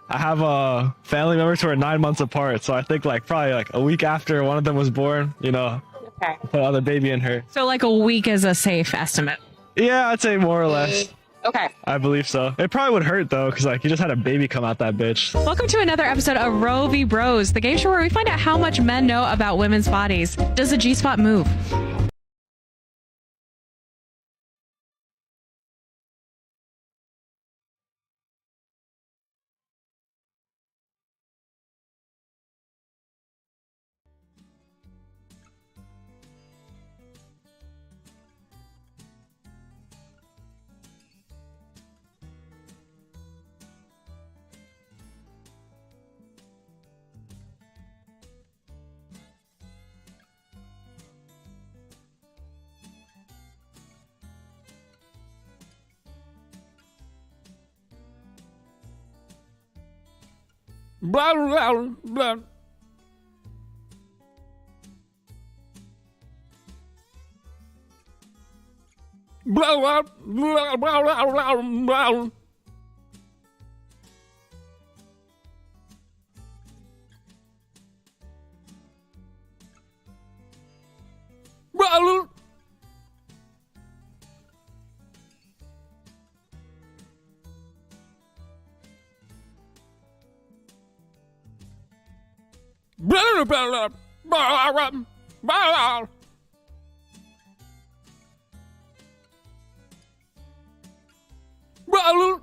I have family members who are 9 months apart, so I think probably a week after one of them was born, Okay. put another baby in her. So like a week is a safe estimate. Yeah, I'd say more or less. Okay. I believe so. It probably would hurt though, because you just had a baby come out that bitch. Welcome to another episode of Roe v. Bros, the game show where we find out how much men know about women's bodies. Does the G-spot move? Blah, blah, blah. Blah, blah, blah, blah, blah, blah. Blah. Blah, blah, blah, blah, blah. Blah.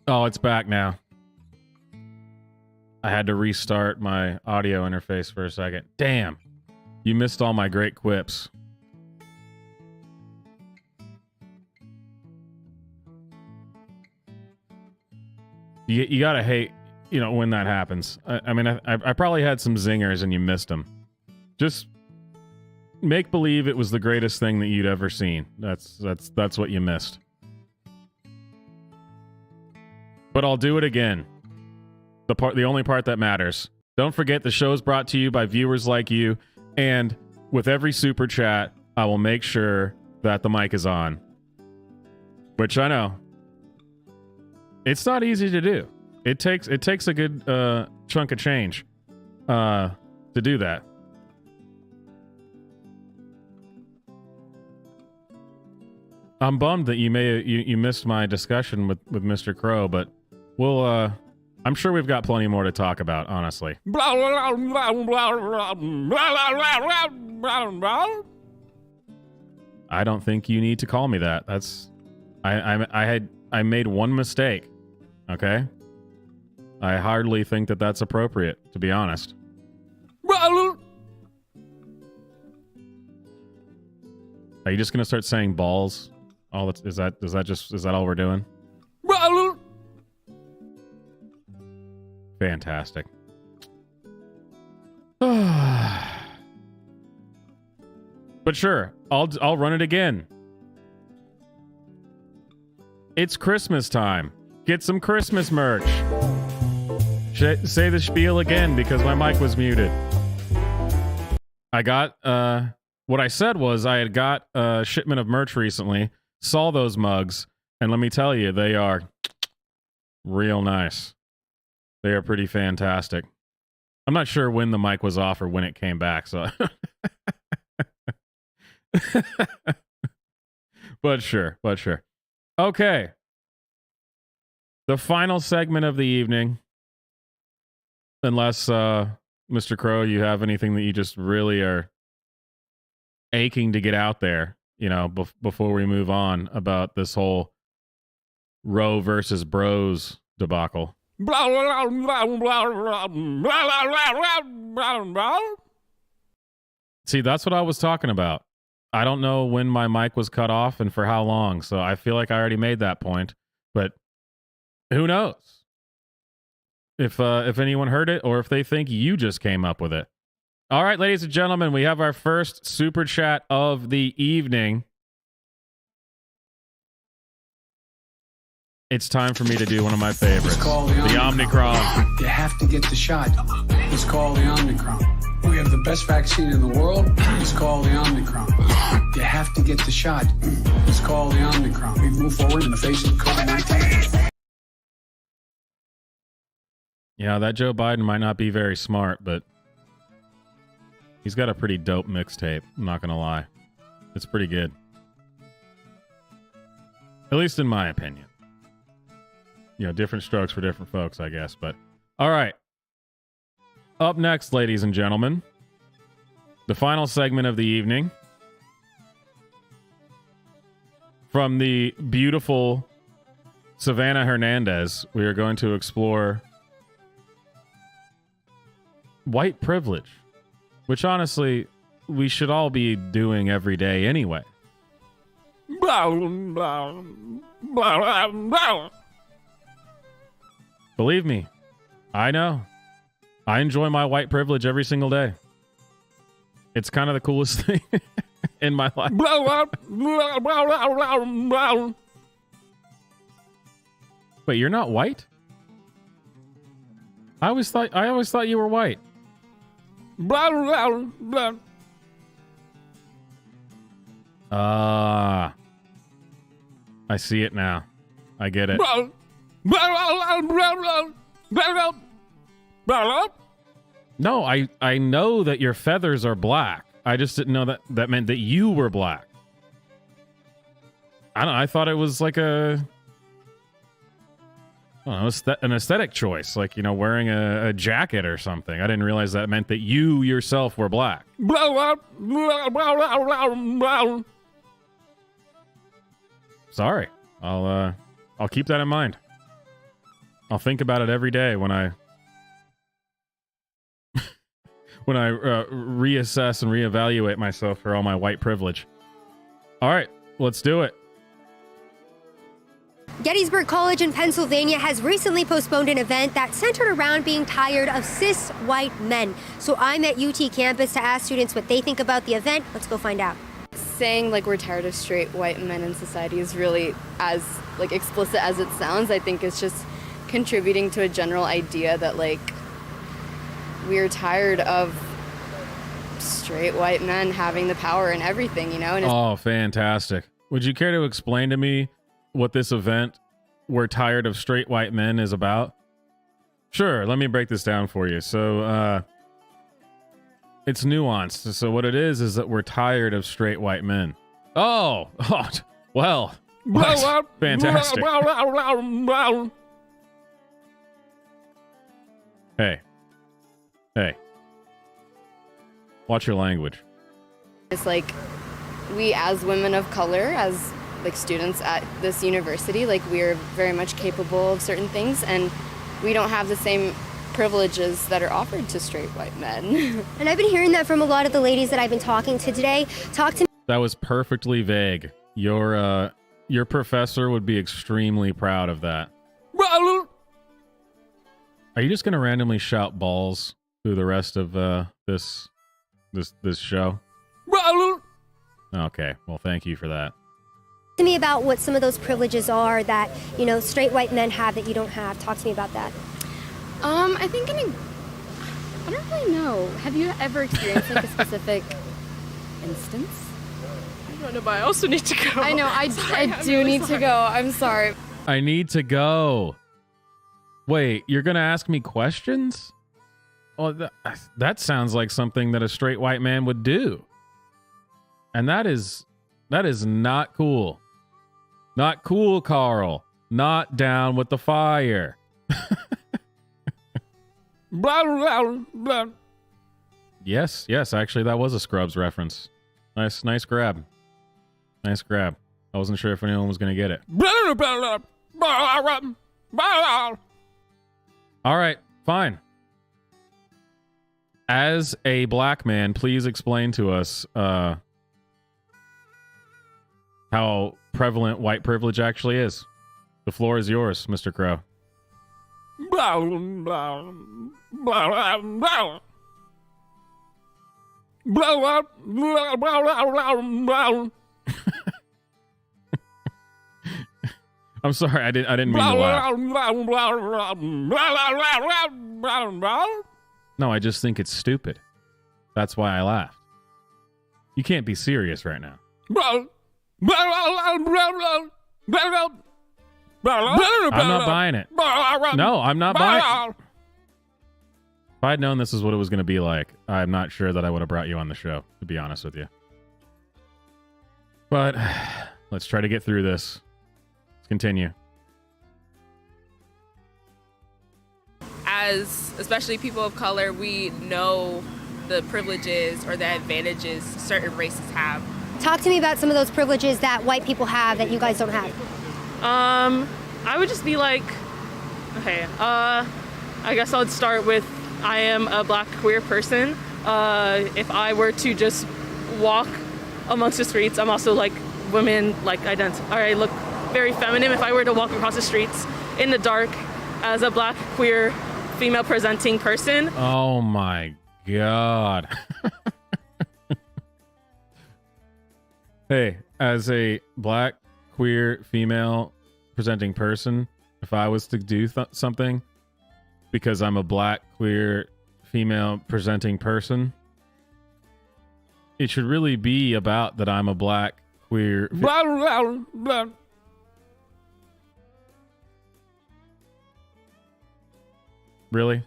Oh, it's back now. I had to restart my audio interface for a second. Damn. You missed all my great quips. You gotta hate, when that happens. I mean, I probably had some zingers and you missed them. Just make believe it was the greatest thing that you'd ever seen. That's what you missed. But I'll do it again. The only part that matters. Don't forget the show's brought to you by viewers like you, and with every super chat, I will make sure that the mic is on. Which I know. It's not easy to do. It takes a good chunk of change to do that. I'm bummed that you missed my discussion with Mr. Crow, but we'll I'm sure we've got plenty more to talk about, honestly. I don't think you need to call me that. I made one mistake. Okay? I hardly think that that's appropriate, to be honest. Are you just gonna start saying balls? Is that all we're doing? Fantastic. But sure, I'll run it again. It's Christmas time. Get some Christmas merch. Say the spiel again because my mic was muted. I got what I said was I had got a shipment of merch recently, saw those mugs, and let me tell you, they are real nice. They are pretty fantastic. I'm not sure when the mic was off or when it came back, so but sure. Okay. The final segment of the evening. Unless Mr. Crow, you have anything that you just really are aching to get out there, before we move on about this whole Roe versus Bros debacle. See, that's what I was talking about. I don't know when my mic was cut off and for how long, so I feel like I already made that point, but who knows? If anyone heard it or if they think you just came up with it. All right, ladies and gentlemen, we have our first super chat of the evening. It's time for me to do one of my favorites. It's called the Omnicron. You have to get the shot. It's called the Omnicron. We have the best vaccine in the world. It's called the Omnicron. You have to get the shot. It's called the Omnicron. We move forward in the face of COVID-19. Yeah, that Joe Biden might not be very smart, but he's got a pretty dope mixtape. I'm not going to lie. It's pretty good. At least in my opinion. Different strokes for different folks, I guess. But all right. Up next, ladies and gentlemen, the final segment of the evening. From the beautiful Savannah Hernandez, we are going to explore white privilege, which honestly, we should all be doing every day anyway. Believe me, I know. I enjoy my white privilege every single day. It's kind of the coolest thing in my life. Wait, you're not white? I always thought you were white. I see it now. I get it. No, I know that your feathers are black. I just didn't know that meant that you were black. I don't know. I thought it was like an aesthetic choice, like, wearing a jacket or something. I didn't realize that meant that you yourself were black. Sorry. I'll keep that in mind. I'll think about it every day when I reassess and reevaluate myself for all my white privilege. All right, let's do it. Gettysburg College in Pennsylvania has recently postponed an event that centered around being tired of cis white men. So I'm at UT campus to ask students what they think about the event. Let's go find out. Saying like we're tired of straight white men in society is really as like explicit as it sounds. I think it's just contributing to a general idea that like we're tired of straight white men having the power and everything, you know? And Oh, fantastic. Would you care to explain to me what this event, "We're Tired of Straight White Men," is about? Sure, let me break this down for you. So, it's nuanced. So what it is that we're tired of straight white men. Oh, well, what? Fantastic. Hey. Watch your language. it's like we as women of color, as like students at this university, like we're very much capable of certain things, and we don't have the same privileges that are offered to straight white men. And I've been hearing that from a lot of the ladies that I've been talking to today. Talk to me. That was perfectly vague. Your professor would be extremely proud of that. Are you just gonna randomly shout balls through the rest of this show? Okay, well, thank you for that. To me about what some of those privileges are that, you know, straight white men have that you don't have. Talk to me about that. I think I don't really know. Have you ever experienced like a specific instance? I don't know, but I also need to go. I know, I do need to go. I'm sorry. I need to go. Wait, you're gonna ask me questions? Oh, that sounds like something that a straight white man would do. And that is not cool. Not cool, Carl. Not down with the fire. Yes, actually that was a Scrubs reference. Nice grab. Nice grab. I wasn't sure if anyone was going to get it. All right, fine. As a black man, please explain to us how prevalent white privilege actually is. The floor is yours, Mr. Crow. I'm sorry, I didn't mean to laugh. No, I just think it's stupid. That's why I laughed. You can't be serious right now. I'm not buying it. No, I'm not buying it. If I'd known this is what it was going to be like, I'm not sure that I would have brought you on the show, to be honest with you. But let's try to get through this. Let's continue. As especially people of color, we know the privileges or the advantages certain races have. Talk to me about some of those privileges that white people have that you guys don't have. I would just be like, okay, I guess I'll start with I am a black queer person. If I were to just walk amongst the streets, I'm also like women like I look very feminine. If I were to walk across the streets in the dark as a black queer female presenting person. Oh my God. Hey, as a black queer female presenting person, if I was to do something because I'm a black queer female presenting person, it should really be about that I'm a black queer Really?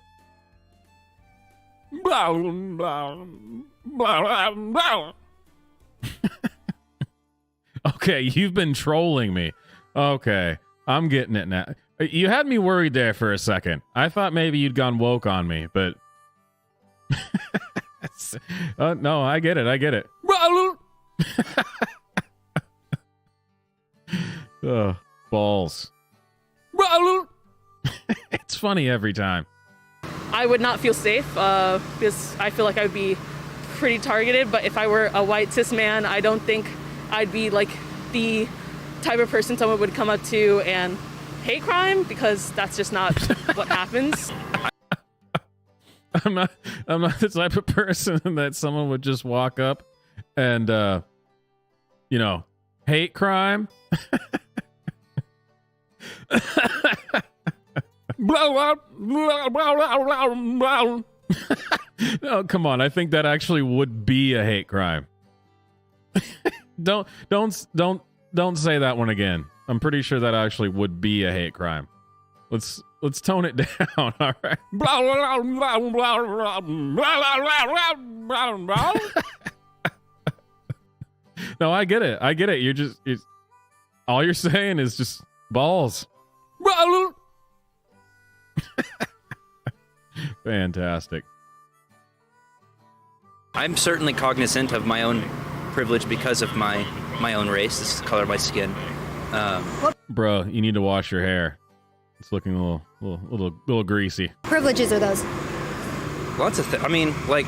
Okay, you've been trolling me. Okay, I'm getting it now. You had me worried there for a second. I thought maybe you'd gone woke on me, but... no, I get it. Oh, balls. It's funny every time. I would not feel safe because I feel like I would be pretty targeted. But if I were a white cis man, I don't think I'd be like the type of person someone would come up to and hate crime, because that's just not what happens. I'm not the type of person that someone would just walk up and hate crime. No, come on. I think that actually would be a hate crime. Don't say that one again. I'm pretty sure that actually would be a hate crime. Let's tone it down. All right. No, I get it. All you're saying is just balls. Fantastic. I'm certainly cognizant of my own privilege because of my own race. This is the color of my skin. Bro, you need to wash your hair. It's looking a little greasy. Privileges are those? Lots of things. I mean, like,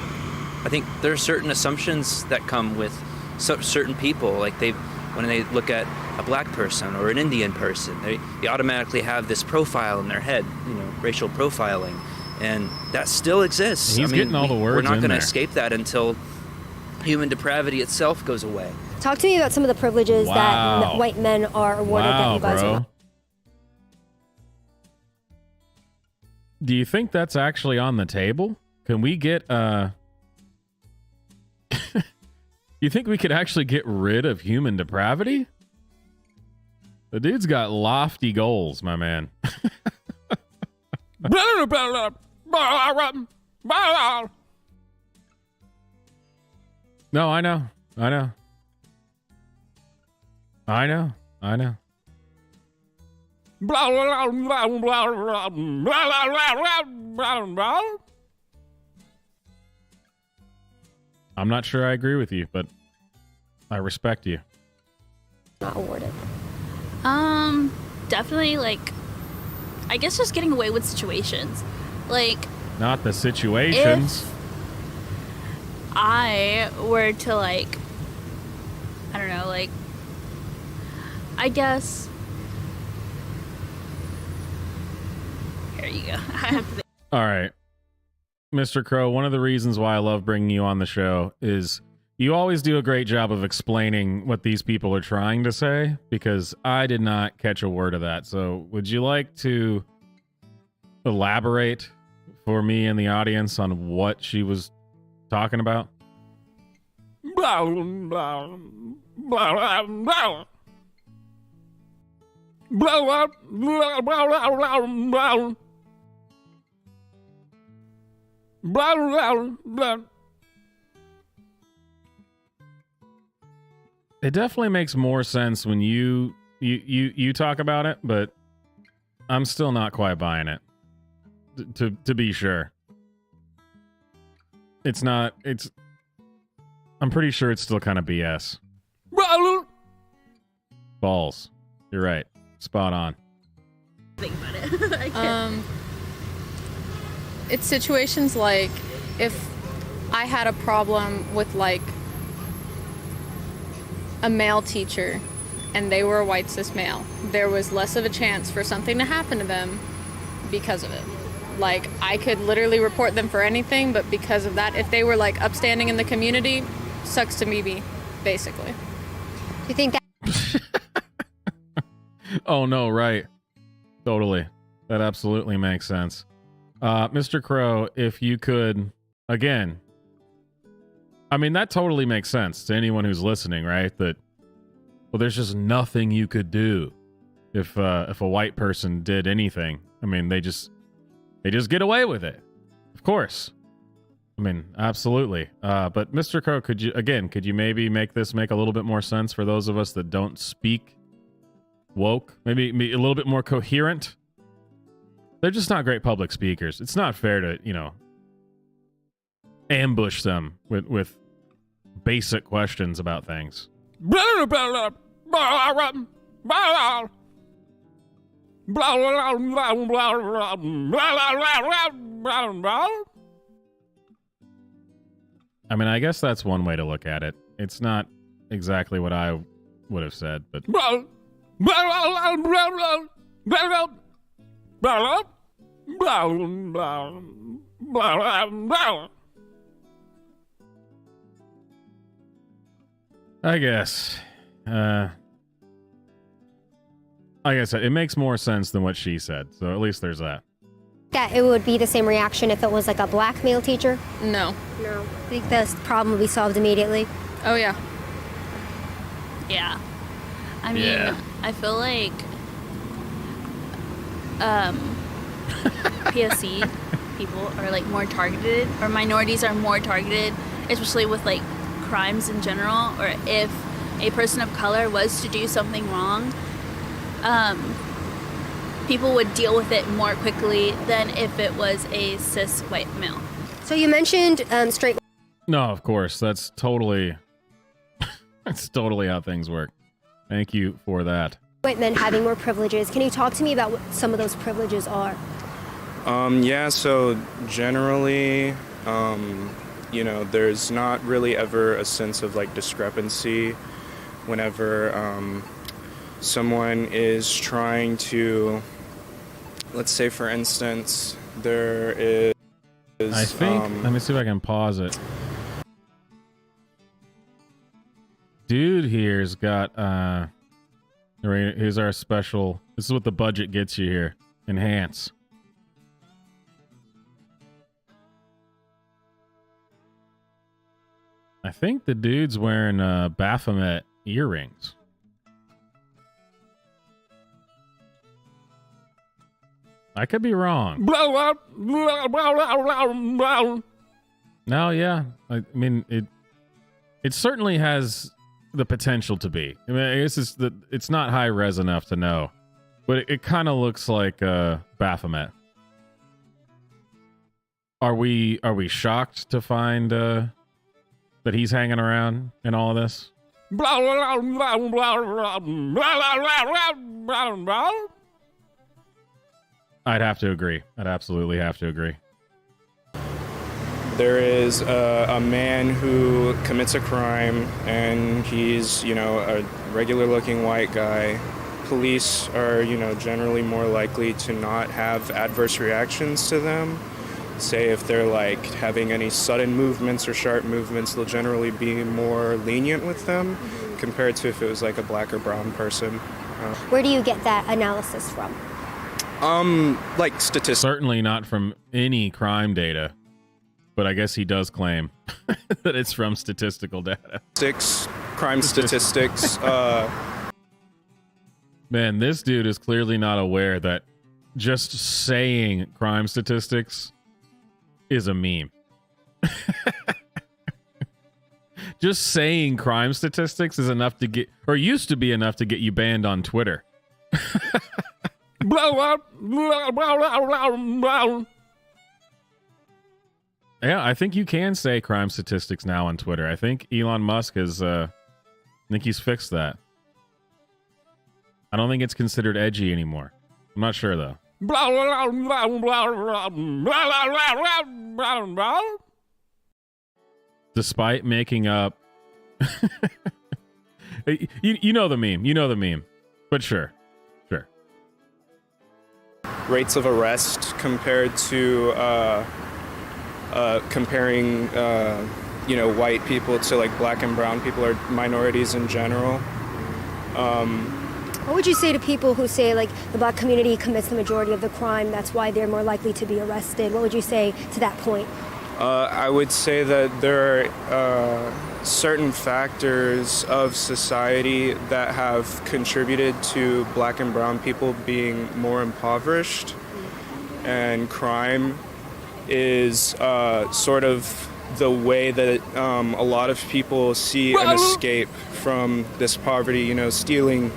I think there are certain assumptions that come with certain people. Like when they look at a black person or an Indian person, they automatically have this profile in their head, racial profiling, and that still exists. He's getting all the words. We're not going to there. escape that until human depravity itself goes away. Talk to me about some of the privileges Wow. that white men are awarded that you guys bro. are not. Do you think that's actually on the table? Can we get you think we could actually get rid of human depravity? The dude's got lofty goals, my man. No, I know. I'm not sure I agree with you, but I respect you. Not awarded. Definitely, like, I guess just getting away with situations. Like, Not the situations. if I were to, like, I don't know, like, I guess. Here you go. I have to think. All right. Mr. Crow, one of the reasons why I love bringing you on the show is you always do a great job of explaining what these people are trying to say, because I did not catch a word of that. So would you like to elaborate for me and the audience on what she was talking about? It definitely makes more sense when you talk about it, but I'm still not quite buying it. To be sure. I'm pretty sure it's still kind of BS. Balls. You're right. Spot on. Think about it. I can't. It's situations like if I had a problem with like a male teacher and they were a white cis male, there was less of a chance for something to happen to them because of it. Like, I could literally report them for anything, but because of that, if they were like upstanding in the community, sucks to me, basically. Do you think that? Oh, no, right. Totally. That absolutely makes sense. Mr. Crow, if you could, again, I mean, that totally makes sense to anyone who's listening, right? That, well, there's just nothing you could do if a white person did anything. I mean, they just get away with it. Of course. I mean, absolutely. But Mr. Crow, could you maybe make this make a little bit more sense for those of us that don't speak woke? Maybe a little bit more coherent? They're just not great public speakers. It's not fair to, ambush them with basic questions about things. I mean, I guess that's one way to look at it. It's not exactly what I would have said, but I guess. Like I said, it makes more sense than what she said, so at least there's that. That it would be the same reaction if it was like a black male teacher? No. No. I think this problem would be solved immediately. Oh, yeah. Yeah. I mean, Yeah. I feel like PSC people are like more targeted, or minorities are more targeted, especially with like crimes in general, or if a person of color was to do something wrong, people would deal with it more quickly than if it was a cis white male. So you mentioned straight. No, of course. That's totally that's totally how things work. Thank you for that. White men having more privileges. Can you talk to me about what some of those privileges are? Yeah, so generally, you know, there's not really ever a sense of like discrepancy whenever someone is trying to, let's say for instance, there is... I think, let me see if I can pause it. Dude here's got, here's our special, this is what the budget gets you here. Enhance. I think the dude's wearing Baphomet earrings. I could be wrong. No, yeah. I mean, it certainly has the potential to be. I mean, I guess it's not high res enough to know, but it kind of looks like Baphomet. Are we shocked to find that he's hanging around in all of this? I'd have to agree. I'd absolutely have to agree. There is a man who commits a crime, and he's, you know, a regular-looking white guy. Police are, you know, generally more likely to not have adverse reactions to them. Say if they're like having any sudden movements or sharp movements, they'll generally be more lenient with them compared to if it was like a black or brown person. Where do you get that analysis from? Like statistics. Certainly not from any crime data, but I guess he does claim that it's from statistical data. Crime statistics. Man, this dude is clearly not aware that just saying crime statistics is a meme. Just saying crime statistics is enough to get, or used to be enough to get you banned on Twitter. Yeah, I think you can say crime statistics now on Twitter. I think Elon Musk has, I think he's fixed that. I don't think it's considered edgy anymore. I'm not sure though. Despite making up, you know the meme. You know the meme, but sure. Rates of arrest compared to comparing you know, white people to like black and brown people or minorities in general. What would you say to people who say like the black community commits the majority of the crime, that's why they're more likely to be arrested? What would you say to that point? I would say that there are certain factors of society that have contributed to black and brown people being more impoverished, and crime is sort of the way that a lot of people see an escape from this poverty. You know, stealing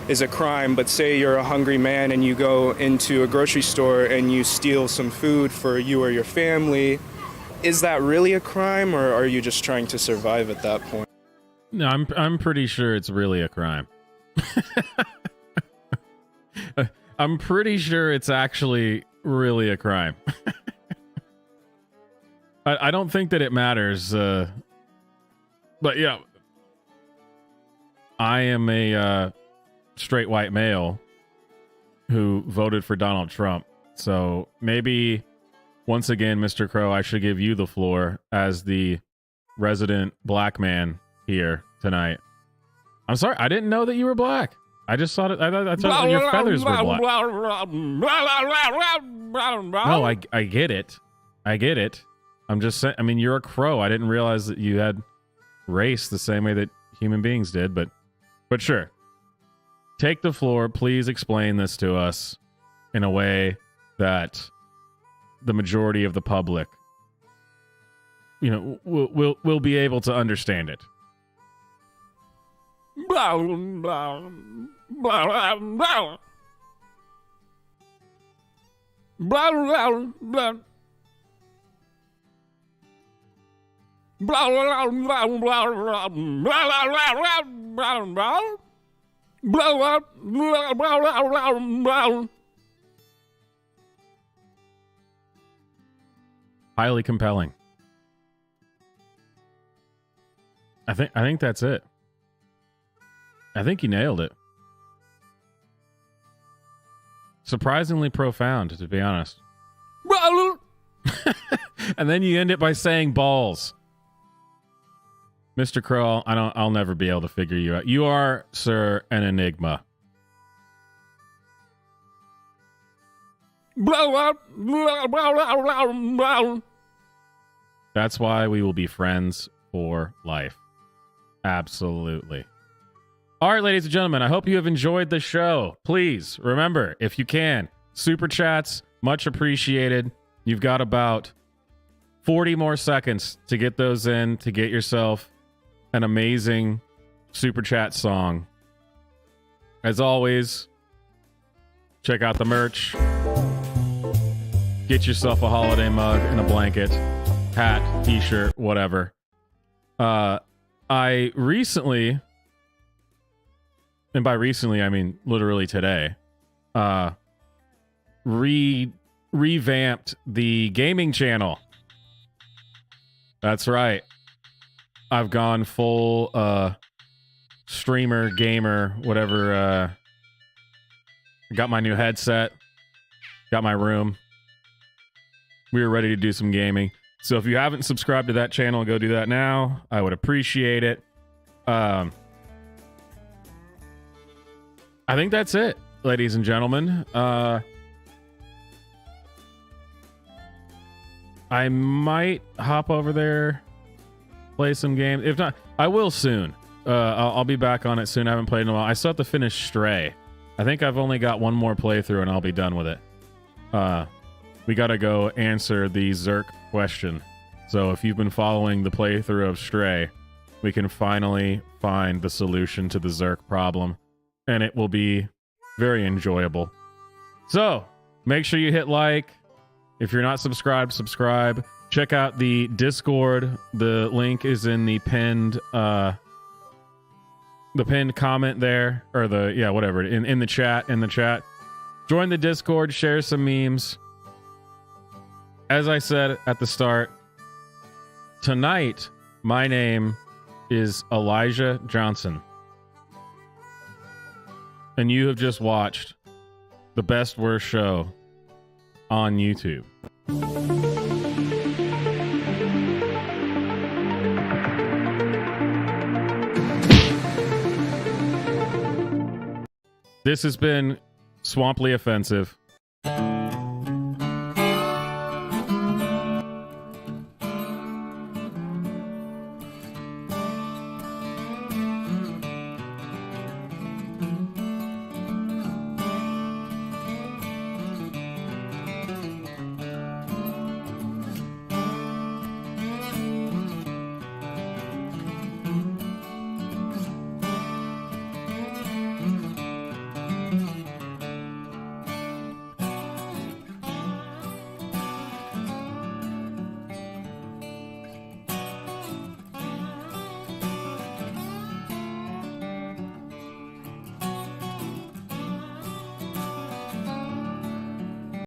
is a crime, but say you're a hungry man and you go into a grocery store and you steal some food for you or your family. Is that really a crime, or are you just trying to survive at that point? No, I'm pretty sure it's really a crime. I'm pretty sure it's actually really a crime. I don't think that it matters. But yeah, I am a straight white male who voted for Donald Trump. So maybe once again, Mr. Crow, I should give you the floor as the resident black man here tonight. I'm sorry, I didn't know that you were black. I just thought I thought your feathers were black. No, I get it. I get it. I'm just saying, I mean, you're a crow. I didn't realize that you had race the same way that human beings did, but sure. Take the floor. Please explain this to us in a way that the majority of the public, you know, will be able to understand it. Highly compelling. I think that's it. I think you nailed it. Surprisingly profound, to be honest. And then you end it by saying balls. Mr. Crow, I'll never be able to figure you out. You are, sir, an enigma. That's why we will be friends for life. Absolutely. All right, ladies and gentlemen, I hope you have enjoyed the show. Please remember, if you can, super chats, much appreciated. You've got about 40 more seconds to get those in, to get yourself an amazing super chat song. As always, check out the merch. Get yourself a holiday mug and a blanket, hat, t-shirt, whatever. I recently, and by recently I mean literally today, revamped the gaming channel. That's right. I've gone full streamer, gamer, whatever. Got my new headset. Got my room. We were ready to do some gaming. So if you haven't subscribed to that channel, go do that now. I would appreciate it. I think that's it, ladies and gentlemen. I might hop over there, play some games. If not, I will soon. I'll be back on it soon. I haven't played in a while. I still have to finish Stray. I think I've only got one more playthrough and I'll be done with it. We got to go answer the Zerk question. So if you've been following the playthrough of Stray, we can finally find the solution to the Zerk problem, and it will be very enjoyable. So make sure you hit like. If you're not subscribed, subscribe. Check out the Discord. The link is in the pinned comment there, or whatever, in the chat. Join the Discord, share some memes. As I said at the start, tonight my name is Elijah Johnson, and you have just watched the Best Worst Show on YouTube. This has been Swamply Offensive.